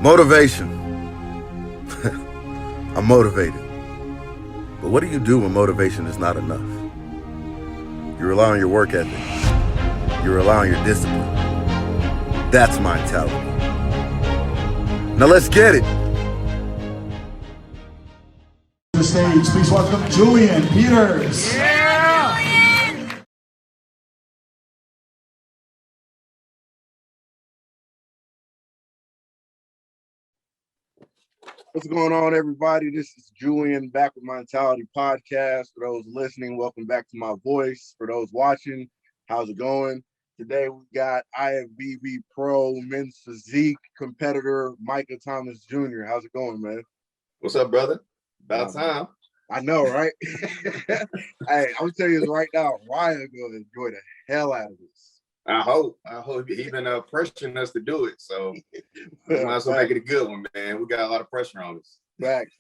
Motivation. I'm motivated. But what do you do when motivation is not enough? You rely on your work ethic. You rely on your discipline. That's my mentality. Now let's get it. To the stage, please welcome Julian Peters. What's going on, everybody? This is Julian back with my Mentality Podcast. For those listening, welcome back to my voice. For those watching, how's it going? Today we got IFBB Pro men's physique competitor Micah Thomas Jr. How's it going, man? What's up, brother? About time. I know, right? Hey, I'm telling you this right now, Ryan gonna enjoy the hell out of this. I hope he's been pressuring us to do it, so we might as well make it a good one, man. We got a lot of pressure on us. Facts.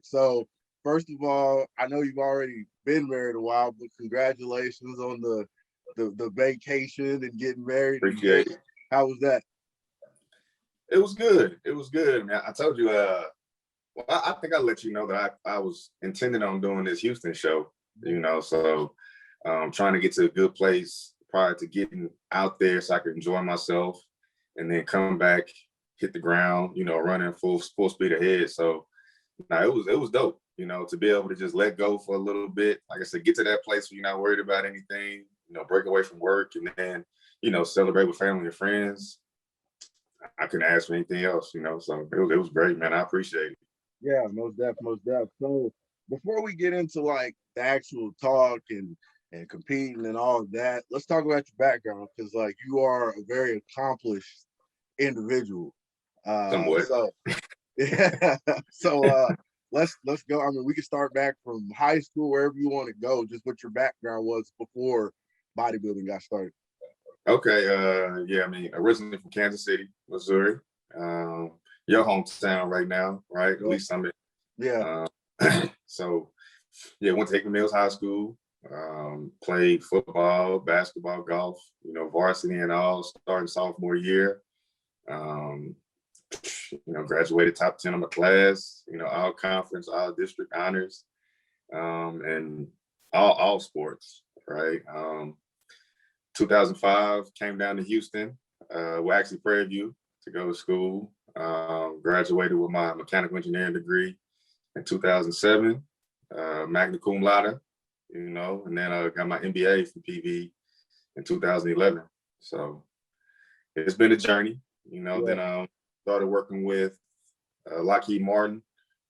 So, first of all, I know you've already been married a while, but congratulations on the vacation and getting married. Appreciate it. How was that? It was good. Man, I told you, well, I think I let you know that I was intending on doing this Houston show, so trying to get to a good place prior to getting out there so I could enjoy myself and then come back, hit the ground, running full speed ahead. So it was dope, to be able to just let go for a little bit. Like I said, get to that place where you're not worried about anything, break away from work and then, celebrate with family and friends. I couldn't ask for anything else, so it was great, man. I appreciate it. Yeah, most def. So before we get into like the actual talk and competing and all of that, let's talk about your background, because like you are a very accomplished individual. Somewhat. So yeah. So let's go. I mean, we can start back from high school, wherever you want to go, just what your background was before bodybuilding got started. Okay. Yeah, I mean, originally from Kansas City, Missouri. Your hometown right now, right? At least I'm in. Yeah. So yeah, went to Hickman Mills High School. Played football, basketball, golf, varsity and all, starting sophomore year. Graduated top 10 of my class, all conference, all district honors, and all sports, right? 2005, came down to Houston, well, actually Prairie View to go to school. Graduated with my mechanical engineering degree in 2007, magna cum laude. And then I got my MBA from PV in 2011. So it's been a journey, Yeah. Then started working with Lockheed Martin,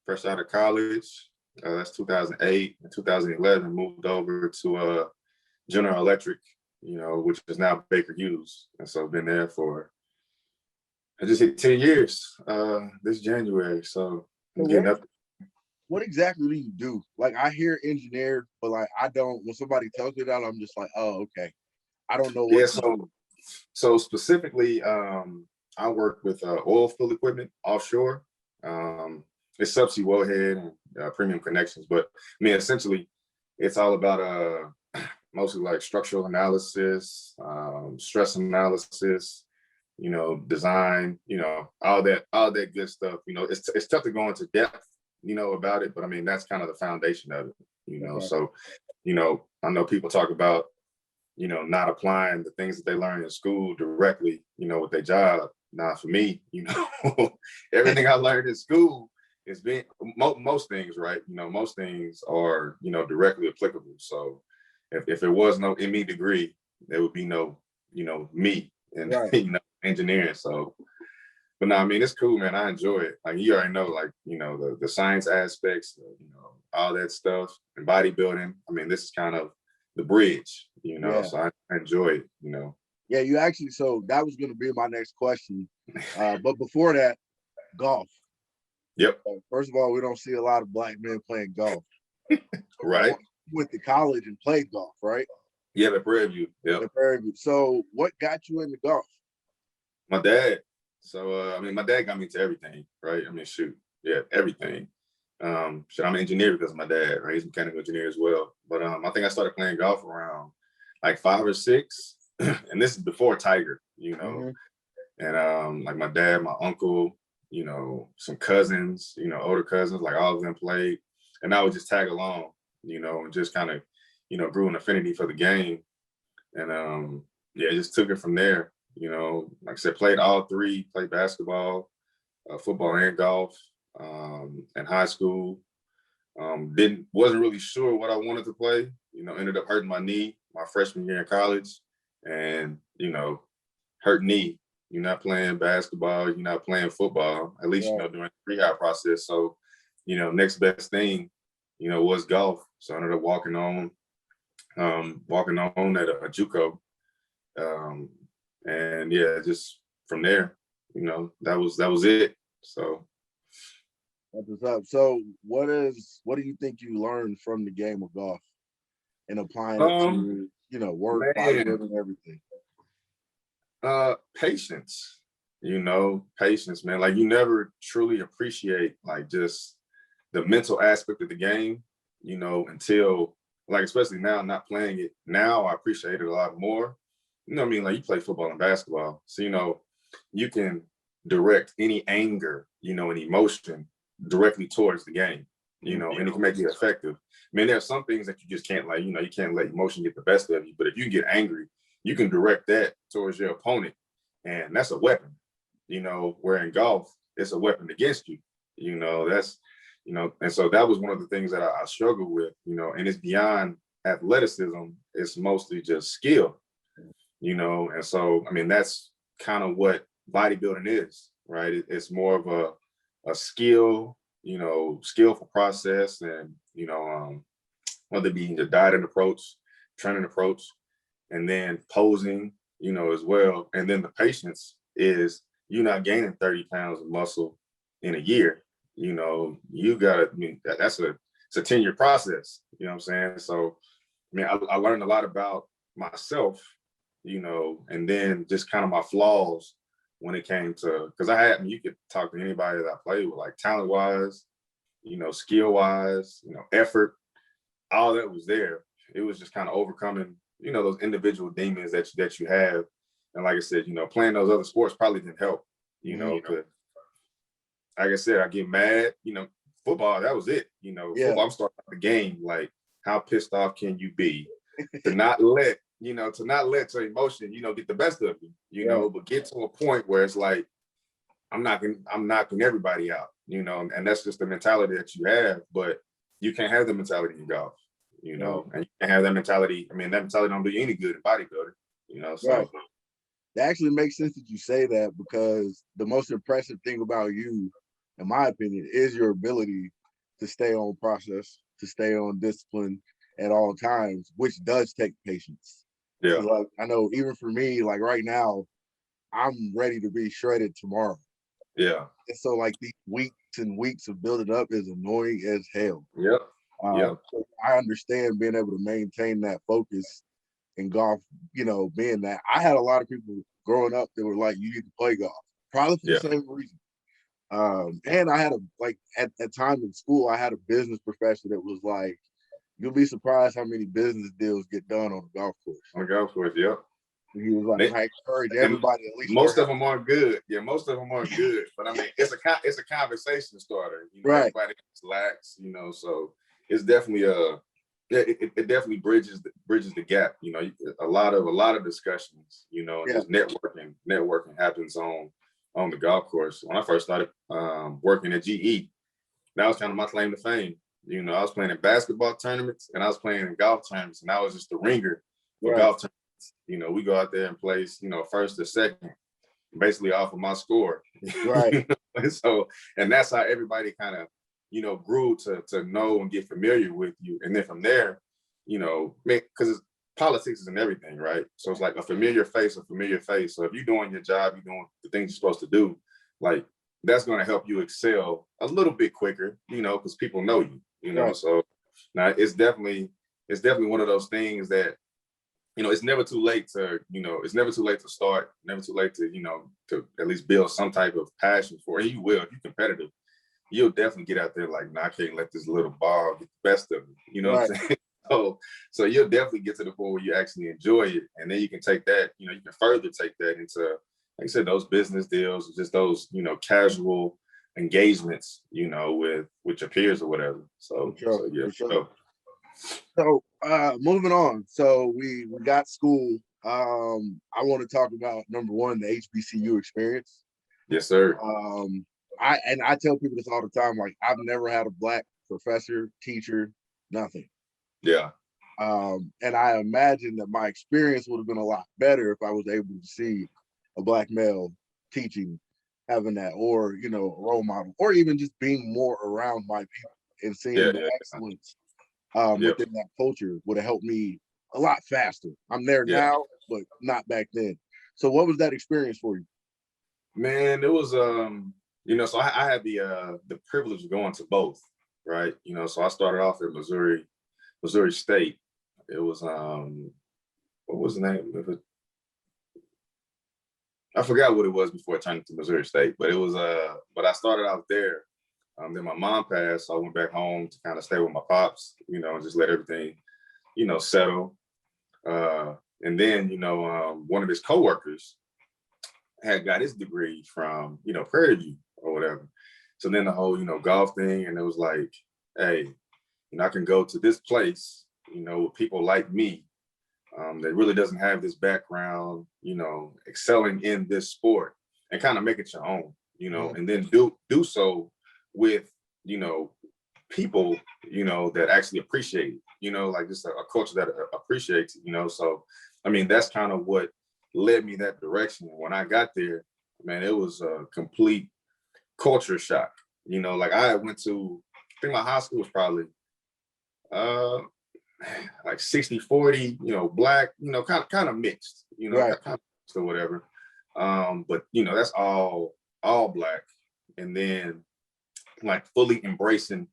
fresh out of college. That's 2008. In 2011, moved over to General Electric, which is now Baker Hughes. And so I've been there I just hit 10 years this January. So I'm getting up. What exactly do you do? Like, I hear engineer, but like I don't. When somebody tells me that, I'm just like, oh, okay. I don't know what. Yeah. So specifically, I work with oil field equipment offshore. It's subsea wellhead and premium connections, but I mean, essentially, it's all about mostly like structural analysis, stress analysis, design, all that good stuff. It's tough to go into depth, about it, but I mean, that's kind of the foundation of it, Okay. So, I know people talk about, not applying the things that they learn in school directly, with their job. Now, for me, everything I learned in school is being most things, right? Most things are, directly applicable. So if there was no ME degree, there would be no, me and, Right. engineering. So, but no, I mean, it's cool, man. I enjoy it. Like, you already know, like, the science aspects, all that stuff, and bodybuilding. I mean, this is kind of the bridge, Yeah. so I enjoy it, Yeah, you actually. So that was going to be my next question, but before that, golf. Yep. First of all, we don't see a lot of black men playing golf. Right. You went to college and played golf, right? Yeah, the Prairie View. Yep. The Prairie View. So what got you into golf? My dad. So, I mean, my dad got me into everything, right? I mean, shoot, yeah, everything. I'm an engineer because of my dad, right? He's a mechanical engineer as well. But I think I started playing golf around like 5 or 6, and this is before Tiger, Mhm. And like my dad, my uncle, some cousins, older cousins, like all of them played. And I would just tag along, and just kind of, grew an affinity for the game. And just took it from there. Like I said, played all three, played basketball, football and golf in high school. Wasn't really sure what I wanted to play, ended up hurting my knee my freshman year in college, and, hurt knee. You're not playing basketball, you're not playing football, at least, during the rehab process. So, next best thing, was golf. So I ended up walking on at a JUCO. And yeah, just from there, that was it. So That's what's up. So what do you think you learned from the game of golf and applying it to, work, bodybuilding, everything? Patience, patience, man. Like, you never truly appreciate like just the mental aspect of the game, until, like, especially now not playing it. Now I appreciate it a lot more. You know what I mean? Like, you play football and basketball. So, you can direct any anger, and emotion directly towards the game, and it can make it effective. I mean, there are some things that you just can't, like, you can't let emotion get the best of you. But if you get angry, you can direct that towards your opponent. And that's a weapon, where in golf, it's a weapon against you. That's, and so that was one of the things that I struggled with, and it's beyond athleticism. It's mostly just skill, and so, I mean, that's kind of what bodybuilding is, right? It's more of a skill, skillful process, and, whether it be the dieting approach, training approach, and then posing, as well. And then the patience is you not gaining 30 pounds of muscle in a year. You gotta, I mean, it's a 10-year process, you know what I'm saying? So, I mean, I learned a lot about myself, and then just kind of my flaws when it came to, because you could talk to anybody that I played with, like, talent wise, skill wise, effort, all that was there. It was just kind of overcoming, those individual demons that you have. And like I said, playing those other sports probably didn't help, because, like I said, I get mad, football, that was it. Football, I'm starting the game, like, how pissed off can you be to not let your emotion, get the best of you, but get to a point where it's like, I'm knocking everybody out, and that's just the mentality that you have. But you can't have the mentality in golf, and you can't have that mentality. I mean, that mentality don't do you any good in bodybuilding, so. Right. It actually makes sense that you say that, because the most impressive thing about you, in my opinion, is your ability to stay on process, to stay on discipline at all times, which does take patience. Yeah. So, like, I know even for me, like right now, I'm ready to be shredded tomorrow. Yeah. And so, like, these weeks and weeks of building up is annoying as hell. Yep. So I understand being able to maintain that focus in golf, being that I had a lot of people growing up that were like, you need to play golf, probably for the same reason. And I had at time in school, I had a business professor that was like, you'll be surprised how many business deals get done on a golf course. On a golf course, yep. He was like, I encourage everybody at least. Most of them aren't good. Yeah, most of them aren't good. But I mean, it's a conversation starter. Right. Everybody relax, so it's definitely it definitely bridges the gap. A lot of discussions. Just networking happens on the golf course. When I first started working at GE, that was kind of my claim to fame. I was playing in basketball tournaments and I was playing in golf tournaments, and I was just the ringer for golf tournaments. We go out there and place, first or second, basically off of my score. Right. So, and that's how everybody kind of, grew to know and get familiar with you. And then from there, because politics is in everything, right? So it's like a familiar face. So if you're doing your job, you're doing the things you're supposed to do, like, that's going to help you excel a little bit quicker, because people know you, Right. So now it's definitely one of those things that, it's never too late to, it's never too late to start, never too late to, to at least build some type of passion for it. And you will, if you're competitive, you'll definitely get out there like, I can't let this little ball get the best of me. You know what I'm saying? So you'll definitely get to the point where you actually enjoy it. And then you can take that, you can further take that into, like I said, those business deals, just those, casual, engagements, you know, with your peers or whatever. So, For sure, so yeah. for sure. So moving on. So we got school. I want to talk about number one, the HBCU experience. Yes, sir. I tell people this all the time. Like, I've never had a black professor, teacher, nothing. Yeah. And I imagine that my experience would have been a lot better if I was able to see a black male teaching, having that, or, you know, a role model, or even just being more around my people and seeing the excellence within that culture would have helped me a lot faster. I'm there now, but not back then. So what was that experience for you? Man, it was you know, so I had the privilege of going to both, right? You know, so I started off at Missouri State. It was what was the name of it? I forgot what it was before I turned into Missouri State, but it was but I started out there. Then my mom passed, so I went back home to kind of stay with my pops, you know, and just let everything, you know, settle. And then, you know, one of his coworkers had got his degree from, you know, Prairie View or whatever. So then the whole, you know, golf thing, and it was like, hey, you know, I can go to this place, you know, with people like me, that really doesn't have this background, you know, excelling in this sport, and kind of make it your own, you know, and then do so with, you know, people, you know, that actually appreciate it, you know, like just a culture that appreciates it, you know. So, I mean, that's kind of what led me that direction. And when I got there, man, it was a complete culture shock. You know, like I went to, I think my high school was probably like 60-40, you know, black, you know, kind of mixed, you know, kind of mixed or whatever. But you know, that's all black. And then like fully embracing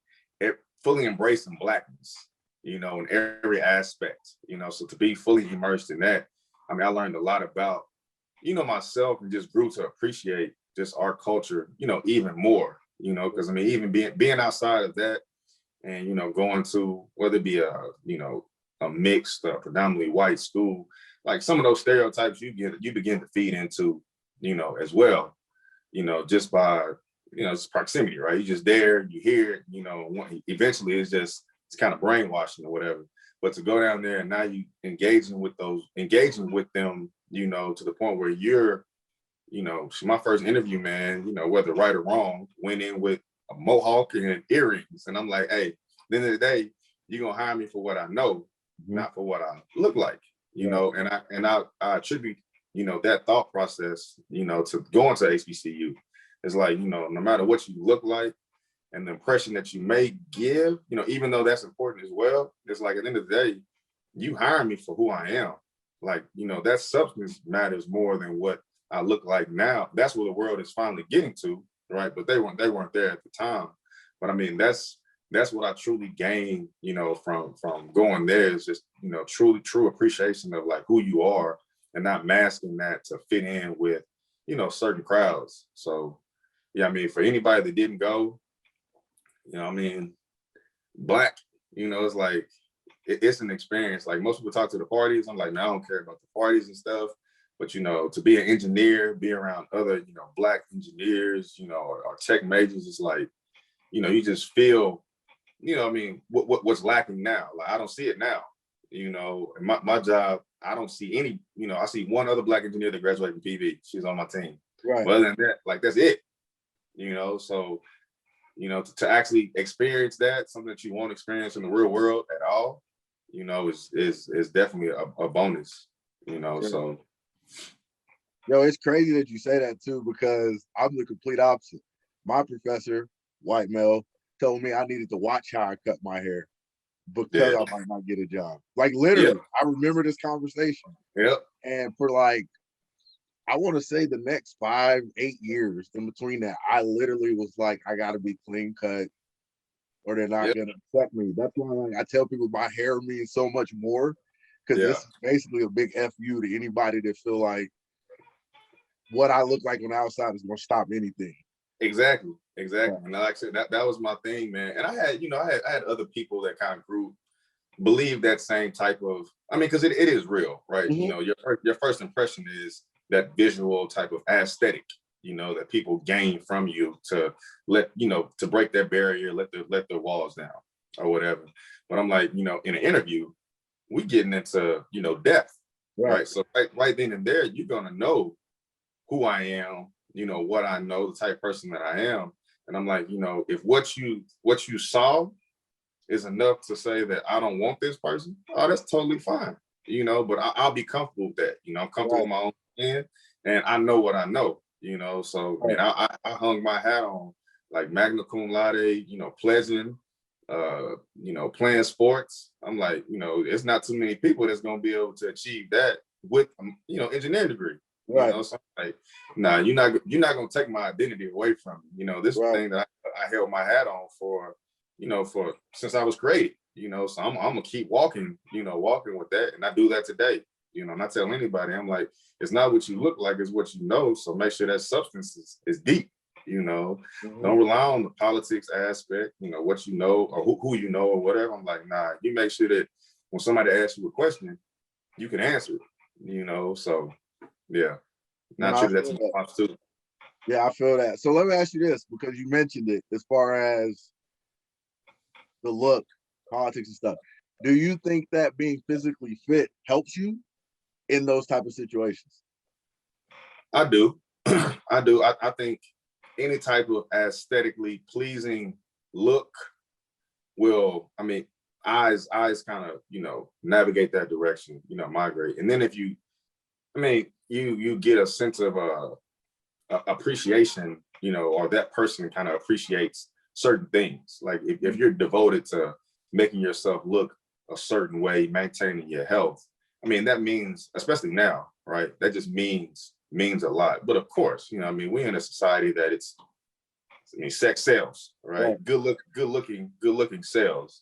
blackness, you know, in every aspect, you know. So to be fully immersed in that, I mean, I learned a lot about, you know, myself, and just grew to appreciate just our culture, you know, even more, you know, because I mean, even being outside of that, and, you know, going to, whether it be a, you know, a mixed, predominantly white school, like some of those stereotypes you begin to feed into, you know, as well, you know, just by, you know, it's proximity, right? You're just there, you hear it, you know, eventually it's kind of brainwashing or whatever. But to go down there and now you engaging with them, you know, to the point where you're, you know, my first interview, man, you know, whether right or wrong, went in with a mohawk and earrings. And I'm like, hey, at the end of the day, you're gonna hire me for what I know, not for what I look like, you know. And I attribute, you know, that thought process, you know, to going to HBCU. It's like, you know, no matter what you look like and the impression that you may give, you know, even though that's important as well, it's like at the end of the day, you hire me for who I am. Like, you know, that substance matters more than what I look like now. That's where the world is finally getting to, right? But they weren't there at the time. But I mean, that's what I truly gained, you know, from going there, is just, you know, true appreciation of like who you are, and not masking that to fit in with, you know, certain crowds. So yeah, I mean, for anybody that didn't go, you know, I mean, black, you know, it's like, it's an experience. Like most people talk to the parties. I'm like, man, I don't care about the parties and stuff. But, you know, to be an engineer, be around other, you know, black engineers, you know, or tech majors, it's like, you know, you just feel, you know, I mean, what's lacking now? Like, I don't see it now, you know. My job, I don't see any, you know, I see one other black engineer that graduated from PV. She's on my team. Right. But other than that, like, that's it, you know. So, you know, to actually experience that, something that you won't experience in the real world at all, you know, is definitely a bonus, you know. Yeah. So, yo, it's crazy that you say that too, because I'm the complete opposite. My professor, white male, told me I needed to watch how I cut my hair because I might not get a job. Like literally, I remember this conversation. And for like, I want to say the next 5-8 years in between that, I literally was like, I got to be clean cut or they're not going to accept me. That's why, like, I tell people my hair means so much more, because this is basically a big FU to anybody that feel like what I look like on the outside is going to stop anything. Exactly. And like I said, that was my thing, man. And I had, you know, I had other people that kind of believe that same type of, I mean, because it is real, right? You know, your first impression is that visual type of aesthetic, that people gain from you to to break that barrier, let the walls down or whatever. But I'm like, in an interview, we getting into, depth, right? So right then and there, you're going to know who I am, what I know, the type of person that I am. And I'm like, if what you saw is enough to say that I don't want this person, oh, that's totally fine, but I'll be comfortable with that. I'm comfortable with my own skin, and I know what I know, so I mean, I hung my hat on like magna cum laude, pleasant, playing sports. I'm like, it's not too many people that's going to be able to achieve that with, engineering degree. So I'm like, nah, you're not going to take my identity away from me. This thing that I held my hat on for, for since I was created, so I'm going to keep walking with that. And I do that today, and I tell anybody, I'm like, it's not what you look like, it's what you know. So make sure that substance is deep, don't rely on the politics aspect, what you know, or who you know or whatever. I'm like, nah, you make sure that when somebody asks you a question, you can answer it, so yeah. Not sure that's response too. Yeah, I feel that. So let me ask you this, because you mentioned it as far as the look, politics and stuff. Do you think that being physically fit helps you in those type of situations? I do. I do. I think any type of aesthetically pleasing look will, I mean, eyes kind of, navigate that direction, migrate. And then if you, you get a sense of appreciation, or that person kind of appreciates certain things. Like if you're devoted to making yourself look a certain way, maintaining your health, that means, especially now, right? That just means a lot. But of course, we're in a society that sex sells, right? Good looking sells,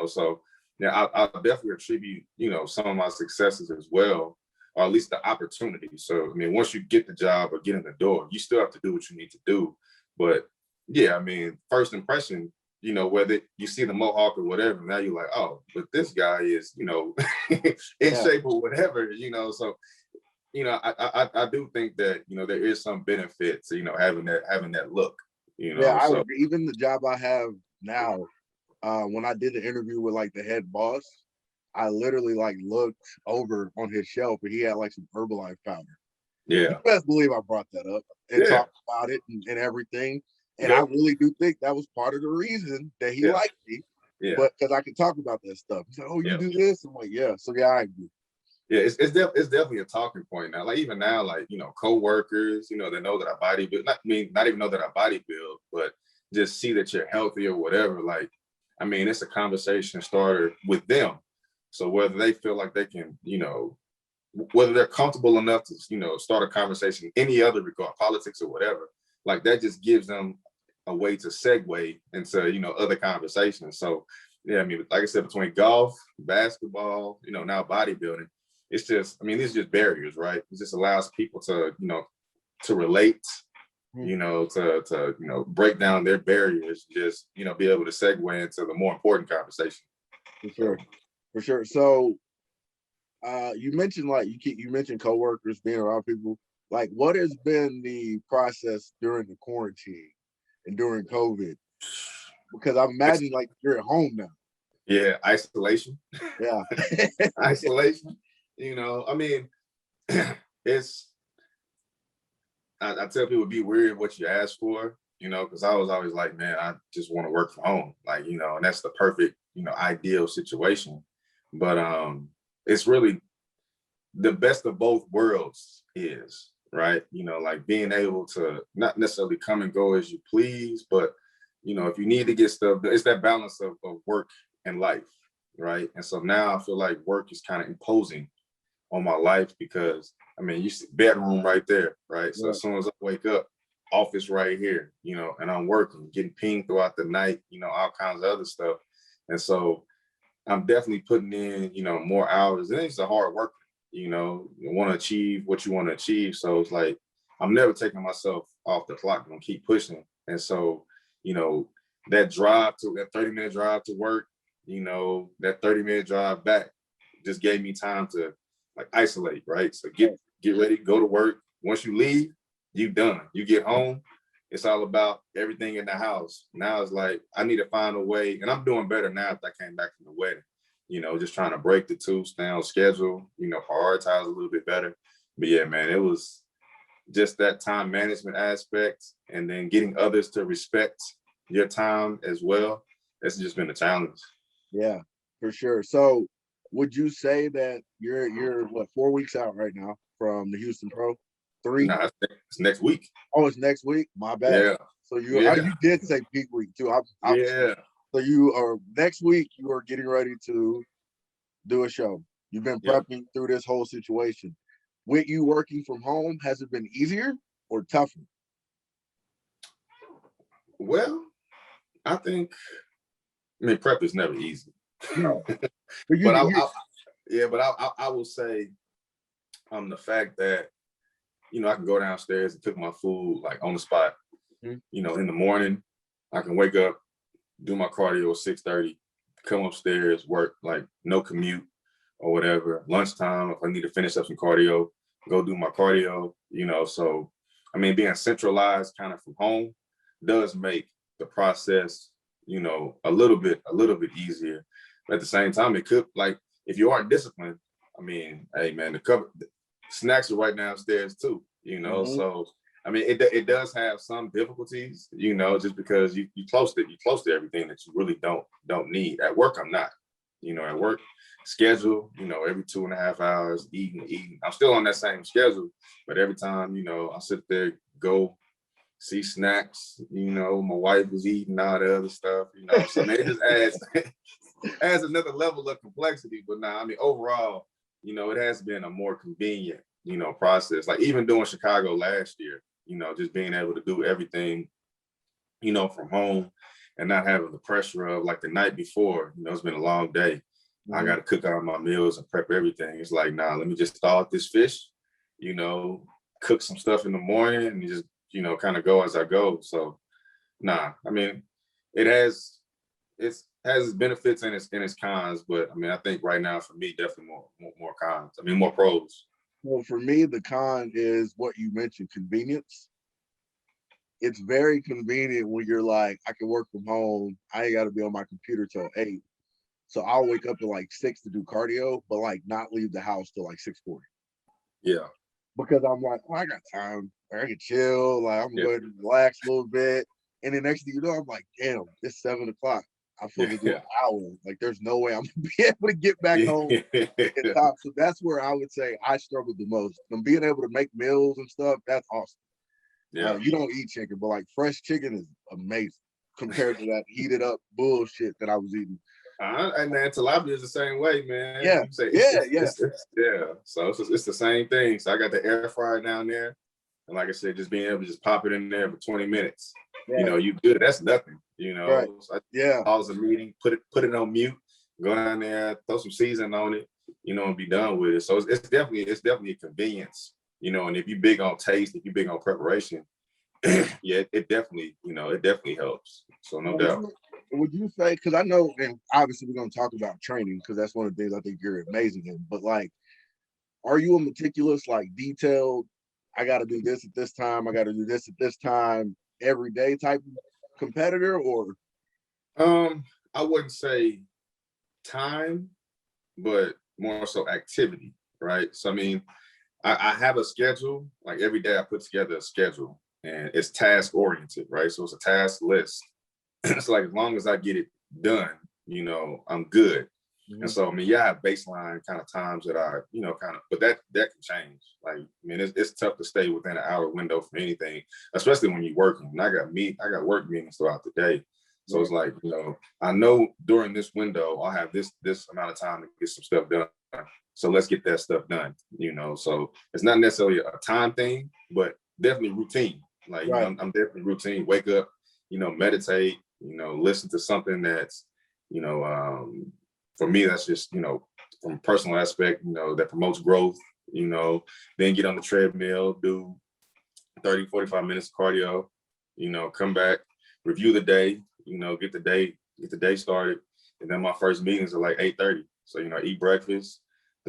so yeah, I'll definitely attribute, some of my successes as well, or at least the opportunity. So, once you get the job or get in the door, you still have to do what you need to do. But yeah, first impression, whether you see the mohawk or whatever, now you're like, oh, but this guy is, in shape or whatever, so, I do think that, there is some benefit to, having that look, Yeah, I so. agree. Even the job I have now, when I did the interview with like the head boss, I literally like looked over on his shelf and he had like some Herbalife powder. Yeah. You best believe I brought that up and talked about it and everything. And I really do think that was part of the reason that he liked me. Yeah. But because I could talk about that stuff. He's like, oh, you do this? I'm like, yeah. So yeah, I agree. Yeah, it's definitely a talking point now. Like even now, like, co-workers, they know that I bodybuild. Not even know that I bodybuild, but just see that you're healthy or whatever. Like, it's a conversation starter with them. So whether they feel like they can, whether they're comfortable enough to, start a conversation, any other regard, politics or whatever, like that just gives them a way to segue into, other conversations. So yeah, like I said, between golf, basketball, now bodybuilding, it's just, these are just barriers, right? It just allows people to, to relate, to break down their barriers, just, be able to segue into the more important conversation. For sure. So you mentioned you mentioned coworkers, being around people. Like, what has been the process during the quarantine and during COVID? Because I imagine like you're at home now. Yeah, isolation. Yeah. Isolation. It's I tell people be weary of what you ask for, because I was always like, man, I just want to work from home. Like, and that's the perfect, ideal situation. But it's really the best of both worlds is, right? Like being able to not necessarily come and go as you please, but if you need to get stuff, it's that balance of work and life, right? And so now I feel like work is kind of imposing on my life because you see bedroom right there, right? So as soon as I wake up, office right here, and I'm working, getting pinged throughout the night, all kinds of other stuff. And so I'm definitely putting in, more hours. And it's a hard work, you want to achieve what you want to achieve. So it's like, I'm never taking myself off the clock. I'm gonna keep pushing. And so, that 30-minute drive to work, that 30-minute drive back just gave me time to like isolate, right? So get ready, go to work. Once you leave, you done. You get home, it's all about everything in the house. Now it's like, I need to find a way, and I'm doing better now after I came back from the wedding, just trying to break the two, stay on schedule, prioritize a little bit better. But yeah, man, it was just that time management aspect, and then getting others to respect your time as well. It's just been a challenge. Yeah, for sure. So would you say that you're what, 4 weeks out right now from the Houston Pro? 3? Nah, it's next week. Oh, it's next week? My bad. Yeah. So you did say peak week too. Yeah. So you are next week, you are getting ready to do a show. You've been prepping through this whole situation. With you working from home, has it been easier or tougher? Well, I prep is never easy. No. But I will say, the fact that, I can go downstairs and cook my food like on the spot. In the morning, I can wake up, do my cardio at 6:30, come upstairs, work, like no commute or whatever. Lunchtime, if I need to finish up some cardio, go do my cardio, So, being centralized kind of from home does make the process, a little bit easier. But at the same time, it could, like, if you aren't disciplined, hey man, the snacks are right downstairs too, So it does have some difficulties, just because you close to everything that you really don't need. At work, I'm not, at work schedule, every 2.5 hours, eating. I'm still on that same schedule, but every time, I sit there, go see snacks, my wife was eating all the other stuff, so it just adds another level of complexity. But overall, it has been a more convenient, process. Like even doing Chicago last year, just being able to do everything, from home and not having the pressure of like the night before, it's been a long day. I got to cook all my meals and prep everything. It's like, nah, let me just thaw out this fish, cook some stuff in the morning and just, kind of go as I go. So, it has its benefits and its cons, but I think right now for me, definitely more cons. More pros. Well, for me, the con is what you mentioned, convenience. It's very convenient when you're like, I can work from home. I ain't got to be on my computer till 8. So I'll wake up at like 6 to do cardio, but like not leave the house till like 6:40. Yeah. Because I'm like, I got time. I can chill. Like I'm going to relax a little bit. And the next thing you know, I'm like, damn, it's 7 o'clock. I'm supposed to do an hour. Like there's no way I'm gonna be able to get back home in time. So that's where I would say I struggled the most. And being able to make meals and stuff, that's awesome. Yeah. You don't eat chicken, but like fresh chicken is amazing compared to that heated up bullshit that I was eating. And man, tilapia is the same way, man. Yeah, So it's the same thing. So I got the air fryer down there, and like I said, just being able to just pop it in there for 20 minutes. Yeah. You good. That's nothing. Right. So pause a meeting, put it on mute, go down there, throw some seasoning on it, and be done with it. So it's definitely a convenience. And if you're big on taste, if you're big on preparation, it definitely helps. So no doubt. Would you say, because I know, and obviously we're going to talk about training because that's one of the things I think you're amazing in, but like, are you a meticulous, like detailed, I got to do this at this time, I got to do this at this time, every day type of competitor, or? I wouldn't say time, but more so activity, right? So, I have a schedule, like every day I put together a schedule and it's task oriented, right? So it's a task list. It's like, as long as I get it done, I'm good. Mm-hmm. And so, I have baseline kind of times that I, but that can change. Like, it's tough to stay within an hour window for anything, especially when you're working. And I got work meetings throughout the day. So it's like, I know during this window, I'll have this amount of time to get some stuff done. So let's get that stuff done, So it's not necessarily a time thing, but definitely routine. Like, right. I'm definitely routine. Wake up, meditate, listen to something that's, for me, that's just, from a personal aspect, that promotes growth, then get on the treadmill, do 30, 45 minutes of cardio, come back, review the day, get the day started. And then my first meetings are like 8:30. So, eat breakfast,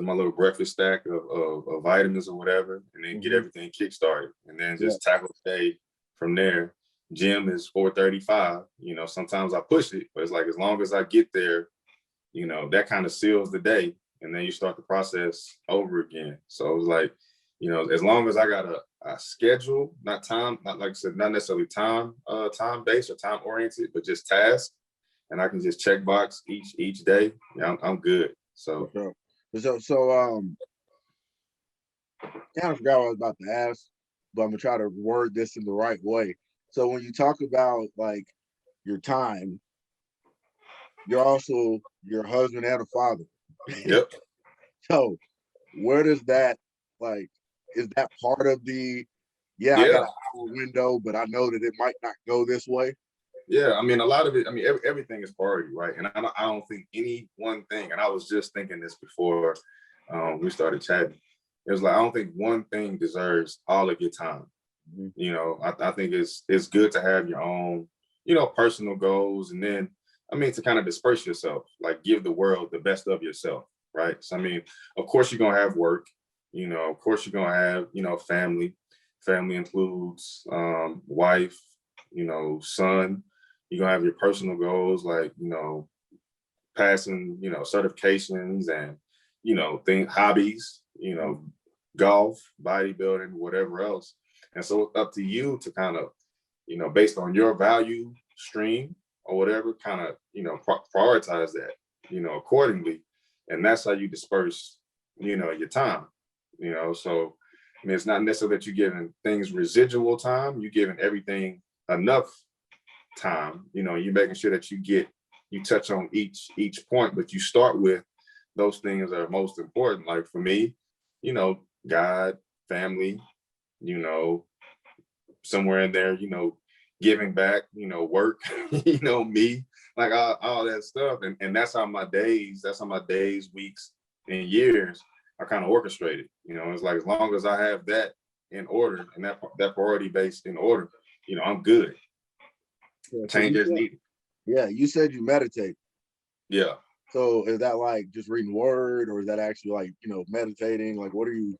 my little breakfast stack of vitamins or whatever, and then get everything kick-started, and then just tackle the day from there. Gym is 4:35. You know, sometimes I push it, but it's like as long as I get there, you know, that kind of seals the day, and then you start the process over again. So it was like, you know, as long as I got a schedule, not time, not like I said, not necessarily time based or time oriented, but just tasks, and I can just check box each day. Yeah, I'm good. So. Kind of forgot what I was about to ask, but I'm gonna try to word this in the right way. So when you talk about like your time, you're also your husband and a father. Yep. So where does that, like, is that part of the, I got an hour window, but I know that it might not go this way? Yeah, I mean, a lot of it, I mean, everything is priority, right? And I don't think any one thing, and I was just thinking this before we started chatting. It was like, I don't think one thing deserves all of your time. You know, I think it's good to have your own, you know, personal goals. And then, I mean, to kind of disperse yourself, like give the world the best of yourself, right? So, I mean, of course you're going to have work, you know, of course you're going to have, you know, family. Family includes wife, you know, son. You're going to have your personal goals, like, you know, passing, you know, certifications and, you know, hobbies, you know, golf, bodybuilding, whatever else. And so it's up to you to kind of, you know, based on your value stream or whatever, kind of, you know, prioritize that, you know, accordingly. And that's how you disperse, you know, your time, you know. So, I mean, it's not necessarily that you're giving things residual time, you're giving everything enough time, you know, you're making sure that you touch on each point, but you start with those things that are most important. Like for me, you know, God, family, you know, somewhere in there, you know, giving back, you know, work, you know, me, like all that stuff. And that's how my days, weeks, and years are kind of orchestrated. You know, it's like as long as I have that in order and that priority based in order, you know, I'm good. Change as needed. Yeah, you said you meditate. Yeah. So is that like just reading word, or is that actually like, you know, meditating? Like, what are you?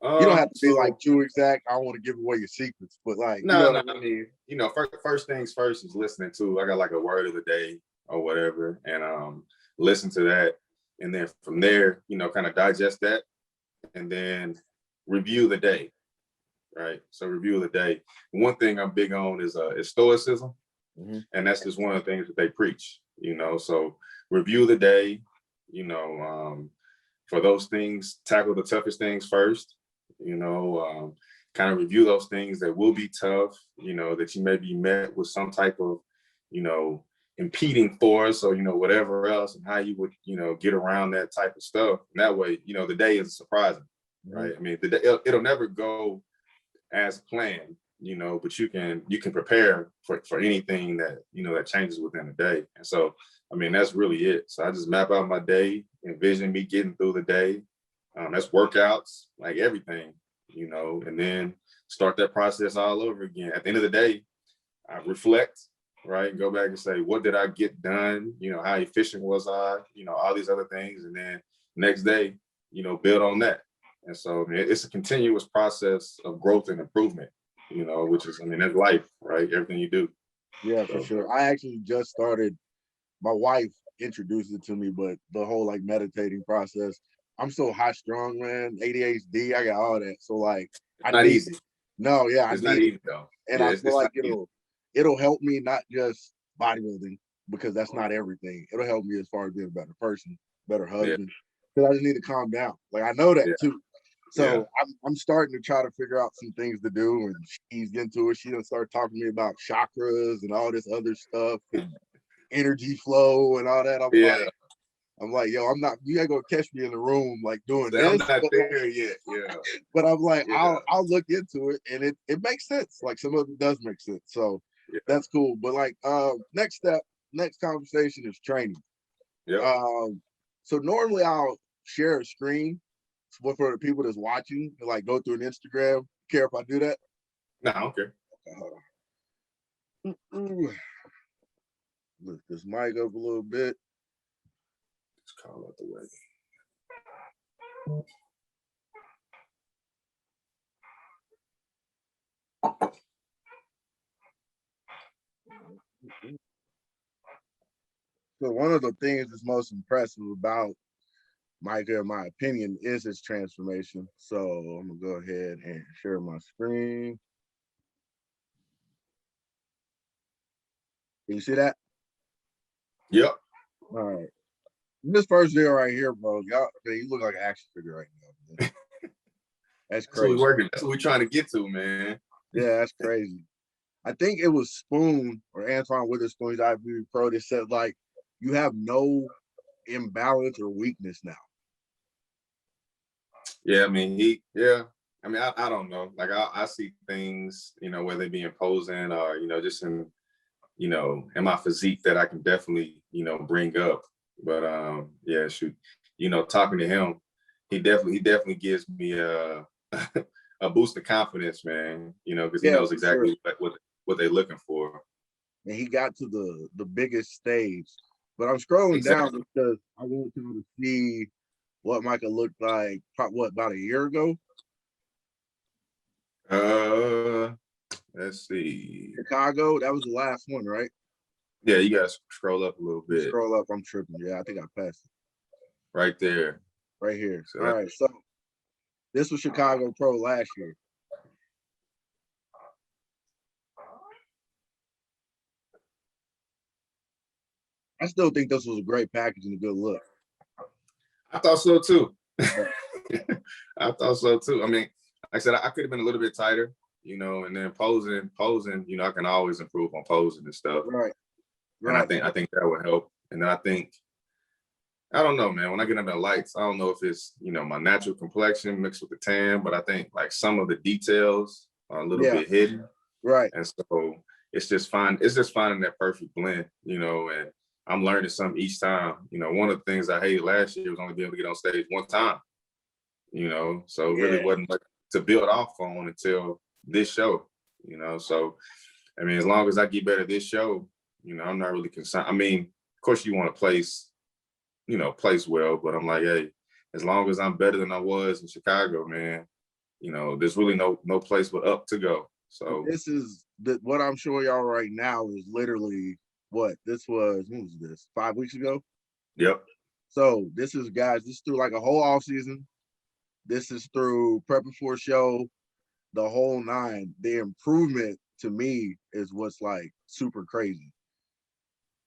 You don't have to be like too exact. I don't want to give away your secrets, but like, no, I mean, you know, first things first is listening to. I got like a word of the day or whatever, and listen to that, and then from there, you know, kind of digest that, and then review the day. Right. So review the day. One thing I'm big on is stoicism, and that's just one of the things that they preach. You know, so review the day. You know, for those things, tackle the toughest things first. You know, kind of review those things that will be tough, you know, that you may be met with some type of, you know, impeding force or, you know, whatever else, and how you would, you know, get around that type of stuff. And that way, you know, the day is surprising, right? I mean, the day, it'll never go as planned, you know, but you can prepare for anything that, you know, that changes within a day. And so, I mean, that's really it. So I just map out my day, envision me getting through the day. That's workouts, like everything, you know, and then start that process all over again. At the end of the day, I reflect, right? Go back and say, what did I get done? You know, how efficient was I? You know, all these other things. And then next day, you know, build on that. And so, I mean, it's a continuous process of growth and improvement, you know, which is, I mean, that's life, right? Everything you do. Yeah, for sure. I actually just started, my wife introduced it to me, but the whole like meditating process, I'm so high strung, man. ADHD, I got all that. So like, I not need easy. No, yeah, it's not easy though. And I feel like it'll help me, not just bodybuilding, because that's not everything. It'll help me as far as being a better person, better husband. Because I just need to calm down. Like I know that too. So I'm starting to try to figure out some things to do, and she's into it. She done start talking to me about chakras and all this other stuff, and energy flow and all that. I'm like, yo, I'm not. You ain't gonna catch me in the room like doing this. I'm not there yet. Yeah. But I'm like, I'll look into it, and it makes sense. Like some of it does make sense. So that's cool. But like, next conversation is training. Yeah. So normally I'll share a screen for the people that's watching, like go through an Instagram. Care if I do that? No, I don't care. Lift this mic up a little bit. Let's call out the way. So one of the things that's most impressive about Micah, in my opinion, is his transformation. So I'm gonna go ahead and share my screen. Can you see that? Yep. All right. This first video right here, bro, y'all, man, you look like an action figure right now, man. That's That's what crazy. we're working. That's what we're trying to get to, man. Yeah, that's crazy. I think it was Spoon or Antoine Witherspoon's IFBB Pro that said, like, you have no imbalance or weakness now. Yeah, I mean, I don't know. Like, I see things, whether they be imposing or, just in my physique that I can definitely, bring up. But yeah, shoot, talking to him, he definitely gives me a a boost of confidence, man. Because he knows exactly what they're looking for. And he got to the biggest stage. But I'm scrolling down because I want y'all to see what Micah looked like, about a year ago? Let's see. Chicago, that was the last one, right? Yeah, you gotta scroll up a little bit. Scroll up, I'm tripping. Yeah, I think I passed it. Right there. Right here. So all right, so this was Chicago Pro last year. I still think this was a great package and a good look. I thought so too. I thought so too. I mean, like I said, I could have been a little bit tighter, and then posing, I can always improve on posing and stuff. Right. And I think that would help. And then I don't know, man, when I get under the lights, I don't know if it's, my natural complexion mixed with the tan, but I think like some of the details are a little bit hidden. Right. And so it's just finding that perfect blend, and I'm learning something each time. One of the things I hated last year was only being able to get on stage one time, so it really wasn't much to build off on until this show, so, I mean, as long as I get better this show, I'm not really concerned. I mean, of course you want to place well, but I'm like, hey, as long as I'm better than I was in Chicago, man, there's really no place but up to go. So this is what I'm showing y'all right now is literally when was this? 5 weeks ago? Yep. So this is, guys, this is through like a whole off season. This is through prepping for a show, the whole nine. The improvement to me is what's like super crazy.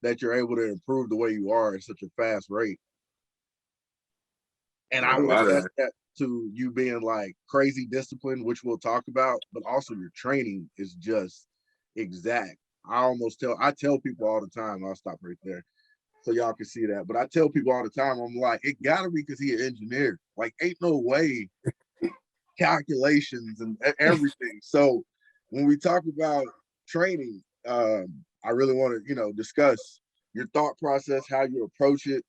That you're able to improve the way you are at such a fast rate. And I would attest that to you being like crazy disciplined, which we'll talk about, but also your training is just exact. I tell people all the time, I'll stop right there so y'all can see that. But I tell people all the time, I'm like, it gotta be because he an engineer. Like, ain't no way calculations and everything. So when we talk about training, I really want to, discuss your thought process, how you approach it.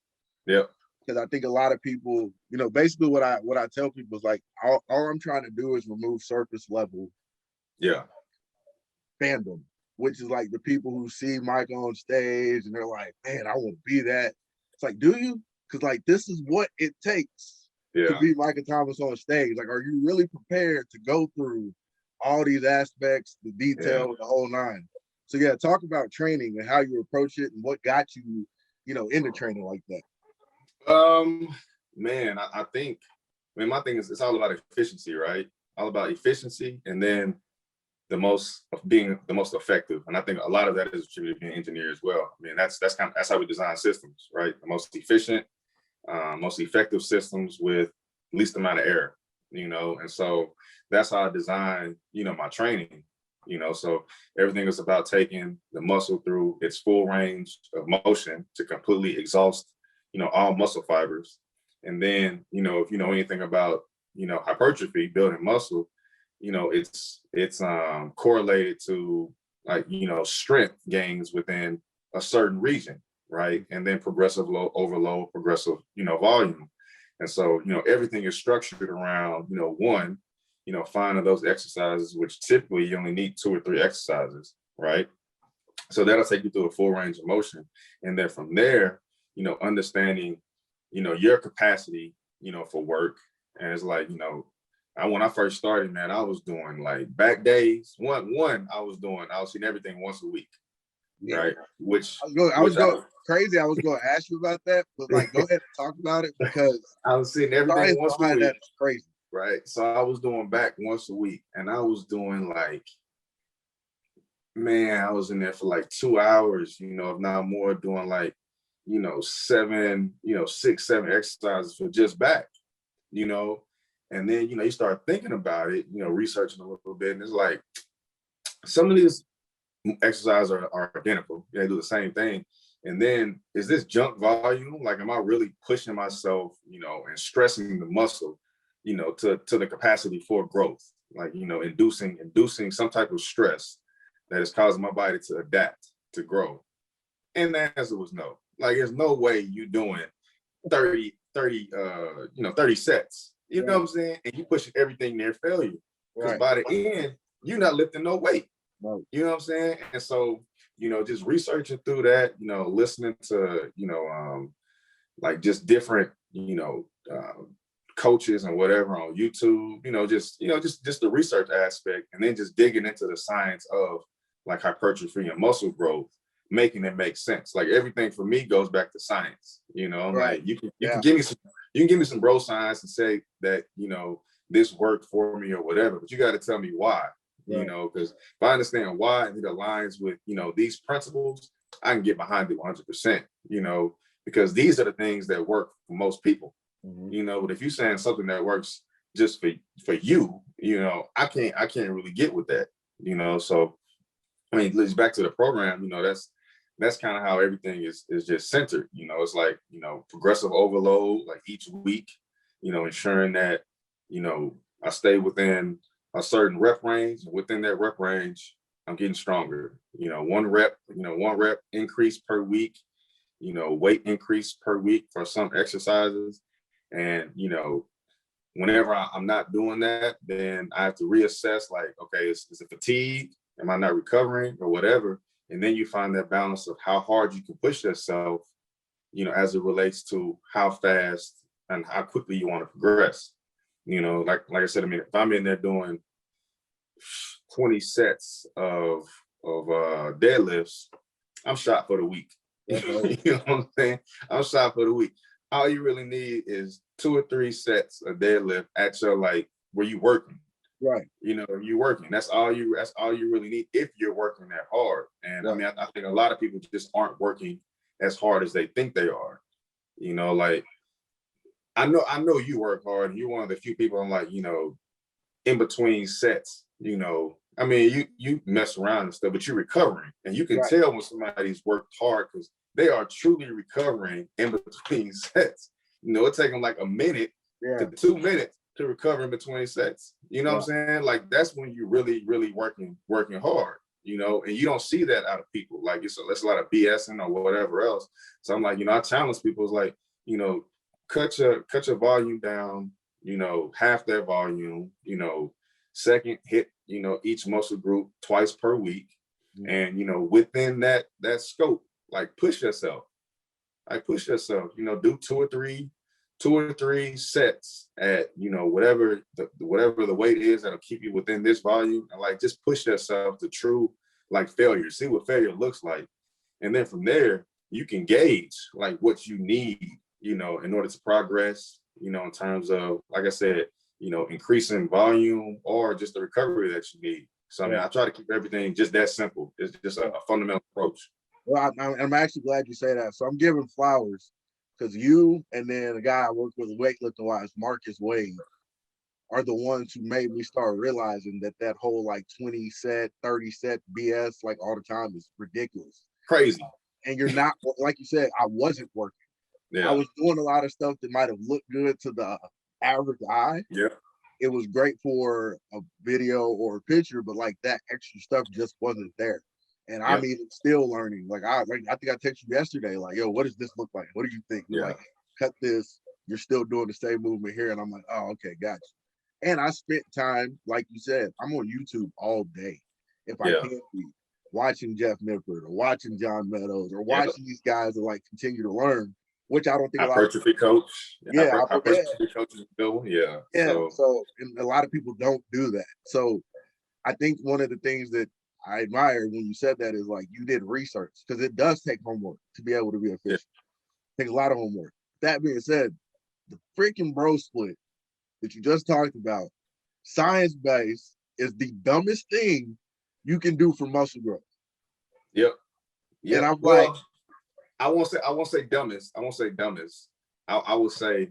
Yep. Because I think a lot of people, basically what I tell people is like, all I'm trying to do is remove surface level fandom, which is like the people who see Mike on stage and they're like, man, I want to be that. It's like, do you? Because like, this is what it takes to be Micah Thomas on stage. Like, are you really prepared to go through all these aspects, the detail, the whole nine? So yeah, talk about training and how you approach it and what got you, into training like that. Man, I think, my thing is, it's all about efficiency, right? All about efficiency, and then being the most effective. And I think a lot of that is attributed to being an engineer as well. I mean, that's how we design systems, right? The most efficient, most effective systems with least amount of error, and so that's how I design, my training, so everything is about taking the muscle through its full range of motion to completely exhaust, all muscle fibers. And then, if you know anything about, hypertrophy, building muscle, it's correlated to like, strength gains within a certain region, right? And then progressive overload, progressive, volume. And so, everything is structured around, one, finding those exercises, which typically you only need 2 or 3 exercises, right? So that'll take you through a full range of motion. And then from there, understanding, your capacity, for work, And it's like, when I first started, man, I was doing like back days. I was seeing everything once a week. Yeah. Right. Which I was going crazy. I was going to ask you about that, but like, go ahead and talk about it, because I was seeing everything once a week. That is crazy. Right. So I was doing back once a week, and I was doing like, man, I was in there for like 2 hours, if not more, doing like, 6, 7 exercises for just back, and then, you start thinking about it, researching a little bit, and it's like some of these exercises are identical. They do the same thing. And then, is this junk volume? Like, am I really pushing myself, and stressing the muscle, to the capacity for growth? Like, inducing some type of stress that is causing my body to adapt, to grow. And the answer was no. Like, there's no way you doing 30 sets. You know what I'm saying? And you pushing everything near failure. Because by the end, you're not lifting no weight. Right. You know what I'm saying? And so, just researching through that, listening to, like just different, coaches and whatever on YouTube, just the research aspect, and then just digging into the science of like hypertrophy and muscle growth, making it make sense. Like, everything for me goes back to science. Like you can give me some bro science and say that, this worked for me or whatever, but you got to tell me why. Because if I understand why and it aligns with, these principles, I can get behind it 100%, because these are the things that work for most people, but if you're saying something that works just for you, I can't really get with that, so, I mean, let's back to the program, that's kind of how everything is just centered, it's like, progressive overload, like each week, ensuring that, I stay within a certain rep range. Within that rep range, I'm getting stronger. One rep increase per week, weight increase per week for some exercises. And, whenever I'm not doing that, then I have to reassess, like, okay, is it fatigue? Am I not recovering or whatever? And then you find that balance of how hard you can push yourself, as it relates to how fast and how quickly you want to progress. Like I said, I mean, if I'm in there doing 20 sets of deadlifts, I'm shot for the week. You know what I'm saying? I'm shot for the week. All you really need is 2 or 3 sets of deadlift at your, like, where you working. Right. You're working. That's all you really need if you're working that hard. And I mean, I think a lot of people just aren't working as hard as they think they are. Like, I know you work hard. You're one of the few people I'm like, in between sets, I mean, you mess around and stuff, but you're recovering. And you can tell when somebody's worked hard because they are truly recovering in between sets. It takes them like a minute to 2 minutes to recover in between sets. You know what I'm saying? Like, that's when you're really, really working hard, and you don't see that out of people. Like, it's a lot of BSing or whatever else. So I'm like, I challenge people. It's like, cut your volume down, half that volume, second hit, each muscle group twice per week. And, within that scope, like, push yourself, do 2 or 3 sets at, whatever the weight is that'll keep you within this volume, and like, just push yourself to true, like, failure, see what failure looks like. And then from there, you can gauge like what you need, in order to progress, in terms of, like I said, increasing volume or just the recovery that you need. So I mean, I try to keep everything just that simple. It's just a fundamental approach. Well, I'm actually glad you say that. So I'm giving flowers, because you and then a guy I work with weightlifting wise, Marcus Wade, are the ones who made me start realizing that whole like 20 set, 30 set BS like all the time is ridiculous. Crazy. And you're not, like you said, I wasn't working. Yeah. I was doing a lot of stuff that might have looked good to the average eye. Yeah. It was great for a video or a picture, but like that extra stuff just wasn't there. And I'm even still learning. Like I think I texted you yesterday, like, yo, what does this look like? What do you think? Like, cut this. You're still doing the same movement here. And I'm like, oh, okay, gotcha. And I spent time, like you said, I'm on YouTube all day. If I can't be watching Jeff Nippert or watching John Meadows or watching these guys that like continue to learn, which I don't think a lot Hypertrophy coach. Yeah, Hypertrophy coach is a good one. Yeah. So and a lot of people don't do that. So I think one of the things that I admire when you said that is like you did research, because it does take homework to be able to be official. Yeah. It takes a lot of homework. That being said, the freaking bro split that you just talked about, science-based, is the dumbest thing you can do for muscle growth. Yep. And I'm well, like, I won't say dumbest. I will say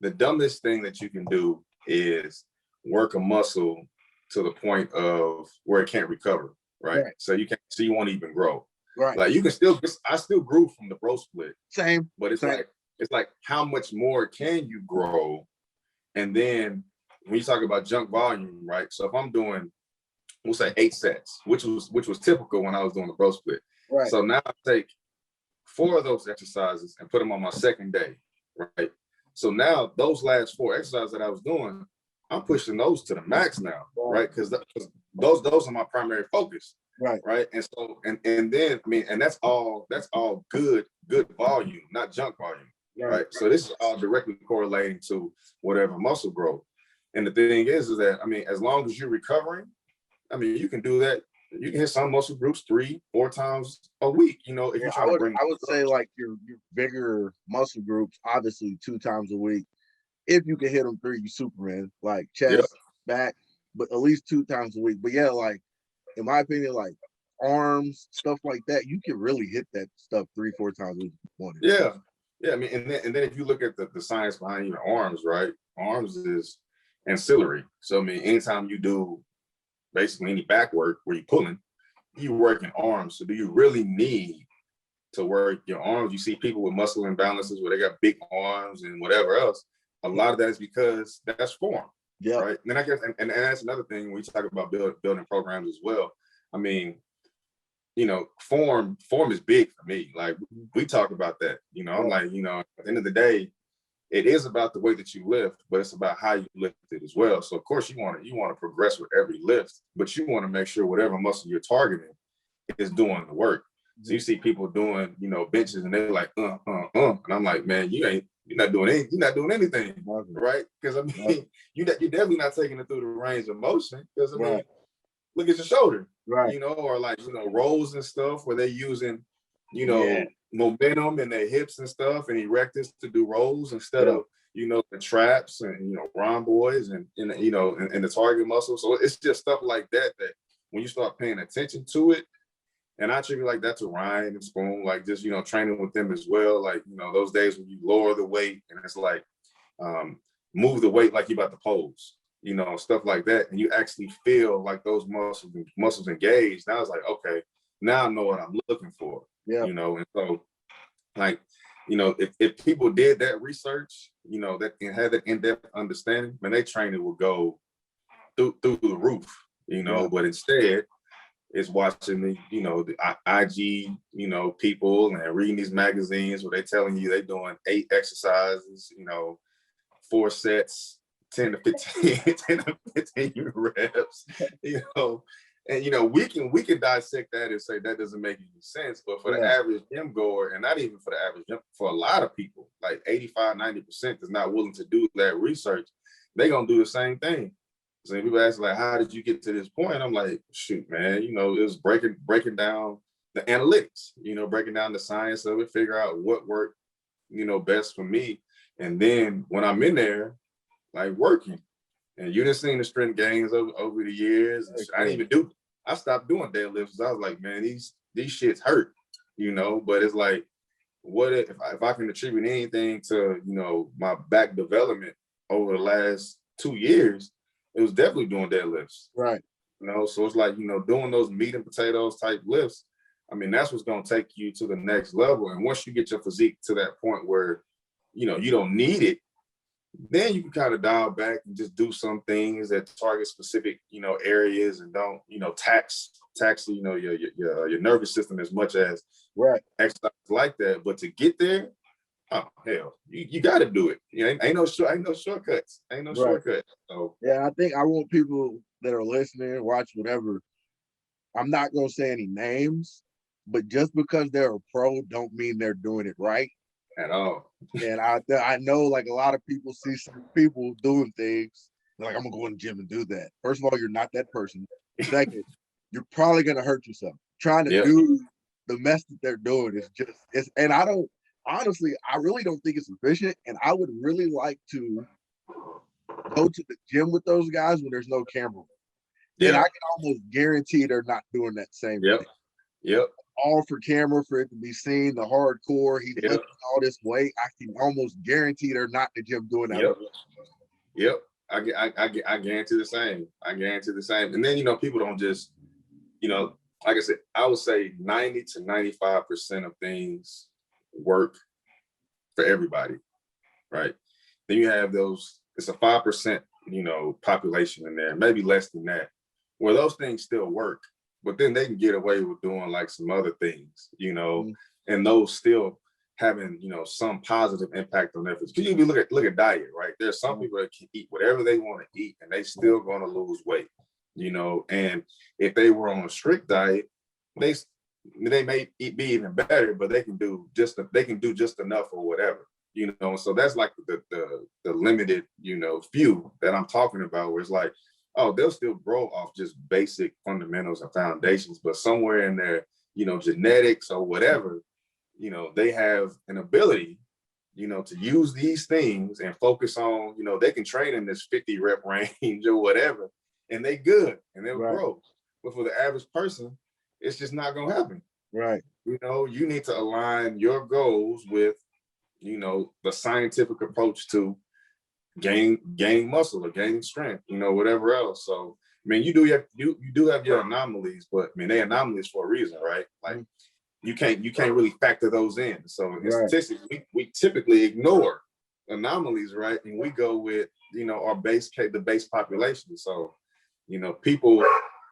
the dumbest thing that you can do is work a muscle to the point of where it can't recover, right? So you won't even grow. Right. Like I still grew from the bro split. Same. But it's like how much more can you grow? And then when you talk about junk volume, right? So if I'm doing, we'll say 8 sets, which was typical when I was doing the bro split. Right. So now I take 4 of those exercises and put them on my second day, right? So now those last 4 exercises that I was doing, I'm pushing those to the max now, right? Because those are my primary focus, right? And so and then I mean, and that's all good volume, not junk volume, right? So this is all directly correlating to whatever muscle growth. And the thing is that I mean, as long as you're recovering, I mean, you can do that. You can hit some muscle groups 3-4 times a week. You know, if you're trying to bring. I would say like your bigger muscle groups, obviously 2 times a week. If you can hit them 3, you Superman. Like chest, back, but at least 2 times a week. But yeah, like in my opinion, like arms, stuff like that, you can really hit that stuff 3-4 times a week. Yeah. I mean, and then if you look at the science behind even arms, right? Arms is ancillary. So I mean, anytime you do basically any back work where you're pulling, you working arms. So do you really need to work your arms? You see people with muscle imbalances where they got big arms and whatever else. A lot of that is because that's form. Yeah. Right. And I guess, and that's another thing when we talk about building programs as well. I mean, you know, form is big for me. Like we talk about that, you know, I'm like, you know, at the end of the day, it is about the way that you lift, but it's about how you lift it as well. So of course you want to progress with every lift, but you want to make sure whatever muscle you're targeting is doing the work. So you see people doing, you know, benches and they're like, and I'm like, man, you're not doing anything, right? Because I mean, you're definitely not taking it through the range of motion. Because I mean, look at your shoulder, right? You know, or like, you know, rolls and stuff where they're using, you know, momentum in their hips and stuff and erectors to do rolls instead of, you know, the traps and, you know, rhomboids and you know, and the target muscle. So it's just stuff like that when you start paying attention to it. And I attribute like that to Ryan and Spoon, like just, you know, training with them as well. Like, you know, those days when you lower the weight and it's like, move the weight like you're about to pose, you know, stuff like that. And you actually feel like those muscles engaged. Now it's like, okay, now I know what I'm looking for, you know? And so like, you know, if people did that research, you know, that and had that in-depth understanding, man, their training would go through the roof, you know, but instead, is watching the, you know, the IG, you know, people and reading these magazines where they're telling you they're doing 8 exercises, you know, 4 sets, 10 to 15 reps, you know. And, you know, we can dissect that and say that doesn't make any sense. But for the average gym goer, and not even for the average gym, for a lot of people, like 85-90% is not willing to do that research, they're going to do the same thing. So people ask like, how did you get to this point? I'm like, shoot, man, you know, it was breaking down the analytics, you know, breaking down the science of it, figure out what worked, you know, best for me. And then when I'm in there, like working, and you didn't see the strength gains over the years. I stopped doing deadlifts. I was like, man, these shits hurt, you know, but it's like, what if I can attribute anything to, you know, my back development over the last 2 years, it was definitely doing deadlifts. Right. You know, so it's like, you know, doing those meat and potatoes type lifts. I mean, that's what's going to take you to the next level. And once you get your physique to that point where, you know, you don't need it, then you can kind of dial back and just do some things that target specific, you know, areas and don't, you know, tax, you know, your nervous system as much as exercise like that. But to get there, oh hell, you got to do it. You know, ain't no shortcuts. Ain't no shortcut. So yeah, I think I want people that are listening, watch whatever. I'm not gonna say any names, but just because they're a pro, don't mean they're doing it right. At all. And I know like a lot of people see some people doing things. They're like, I'm gonna go in the gym and do that. First of all, you're not that person. Second, you're probably gonna hurt yourself. Trying to do the mess that they're doing is just and I don't honestly, I really don't think it's efficient. And I would really like to go to the gym with those guys when there's no camera. And I can almost guarantee they're not doing that same thing. Yep. All for camera, for it to be seen, the hardcore, he's lifting all this weight. I can almost guarantee they're not in the gym doing that. Yep. I guarantee the same. I guarantee the same. And then, you know, people don't just, you know, like I said, I would say 90 to 95% of things work for everybody, right? Then you have those, it's a 5%, you know, population in there, maybe less than that, where those things still work, but then they can get away with doing like some other things, you know, and those still having, you know, some positive impact on efforts. Because you look at diet, right? There's some people that can eat whatever they want to eat and they still going to lose weight, you know, and if they were on a strict diet, they may be even better, but they can do just enough or whatever, you know. So that's like the limited, you know, few that I'm talking about, where it's like, oh, they'll still grow off just basic fundamentals and foundations, but somewhere in their, you know, genetics or whatever, you know, they have an ability, you know, to use these things and focus on, you know, they can train in this 50 rep range or whatever, and they good and they'll grow. But for the average person, it's just not gonna happen. Right. You know, you need to align your goals with, you know, the scientific approach to gaining muscle or gaining strength, you know, whatever else. So, I mean, you do have your anomalies, but I mean, they're anomalies for a reason, right? Like you can't really factor those in. So in statistics, we typically ignore anomalies, right? And we go with, you know, the base population. So, you know, people,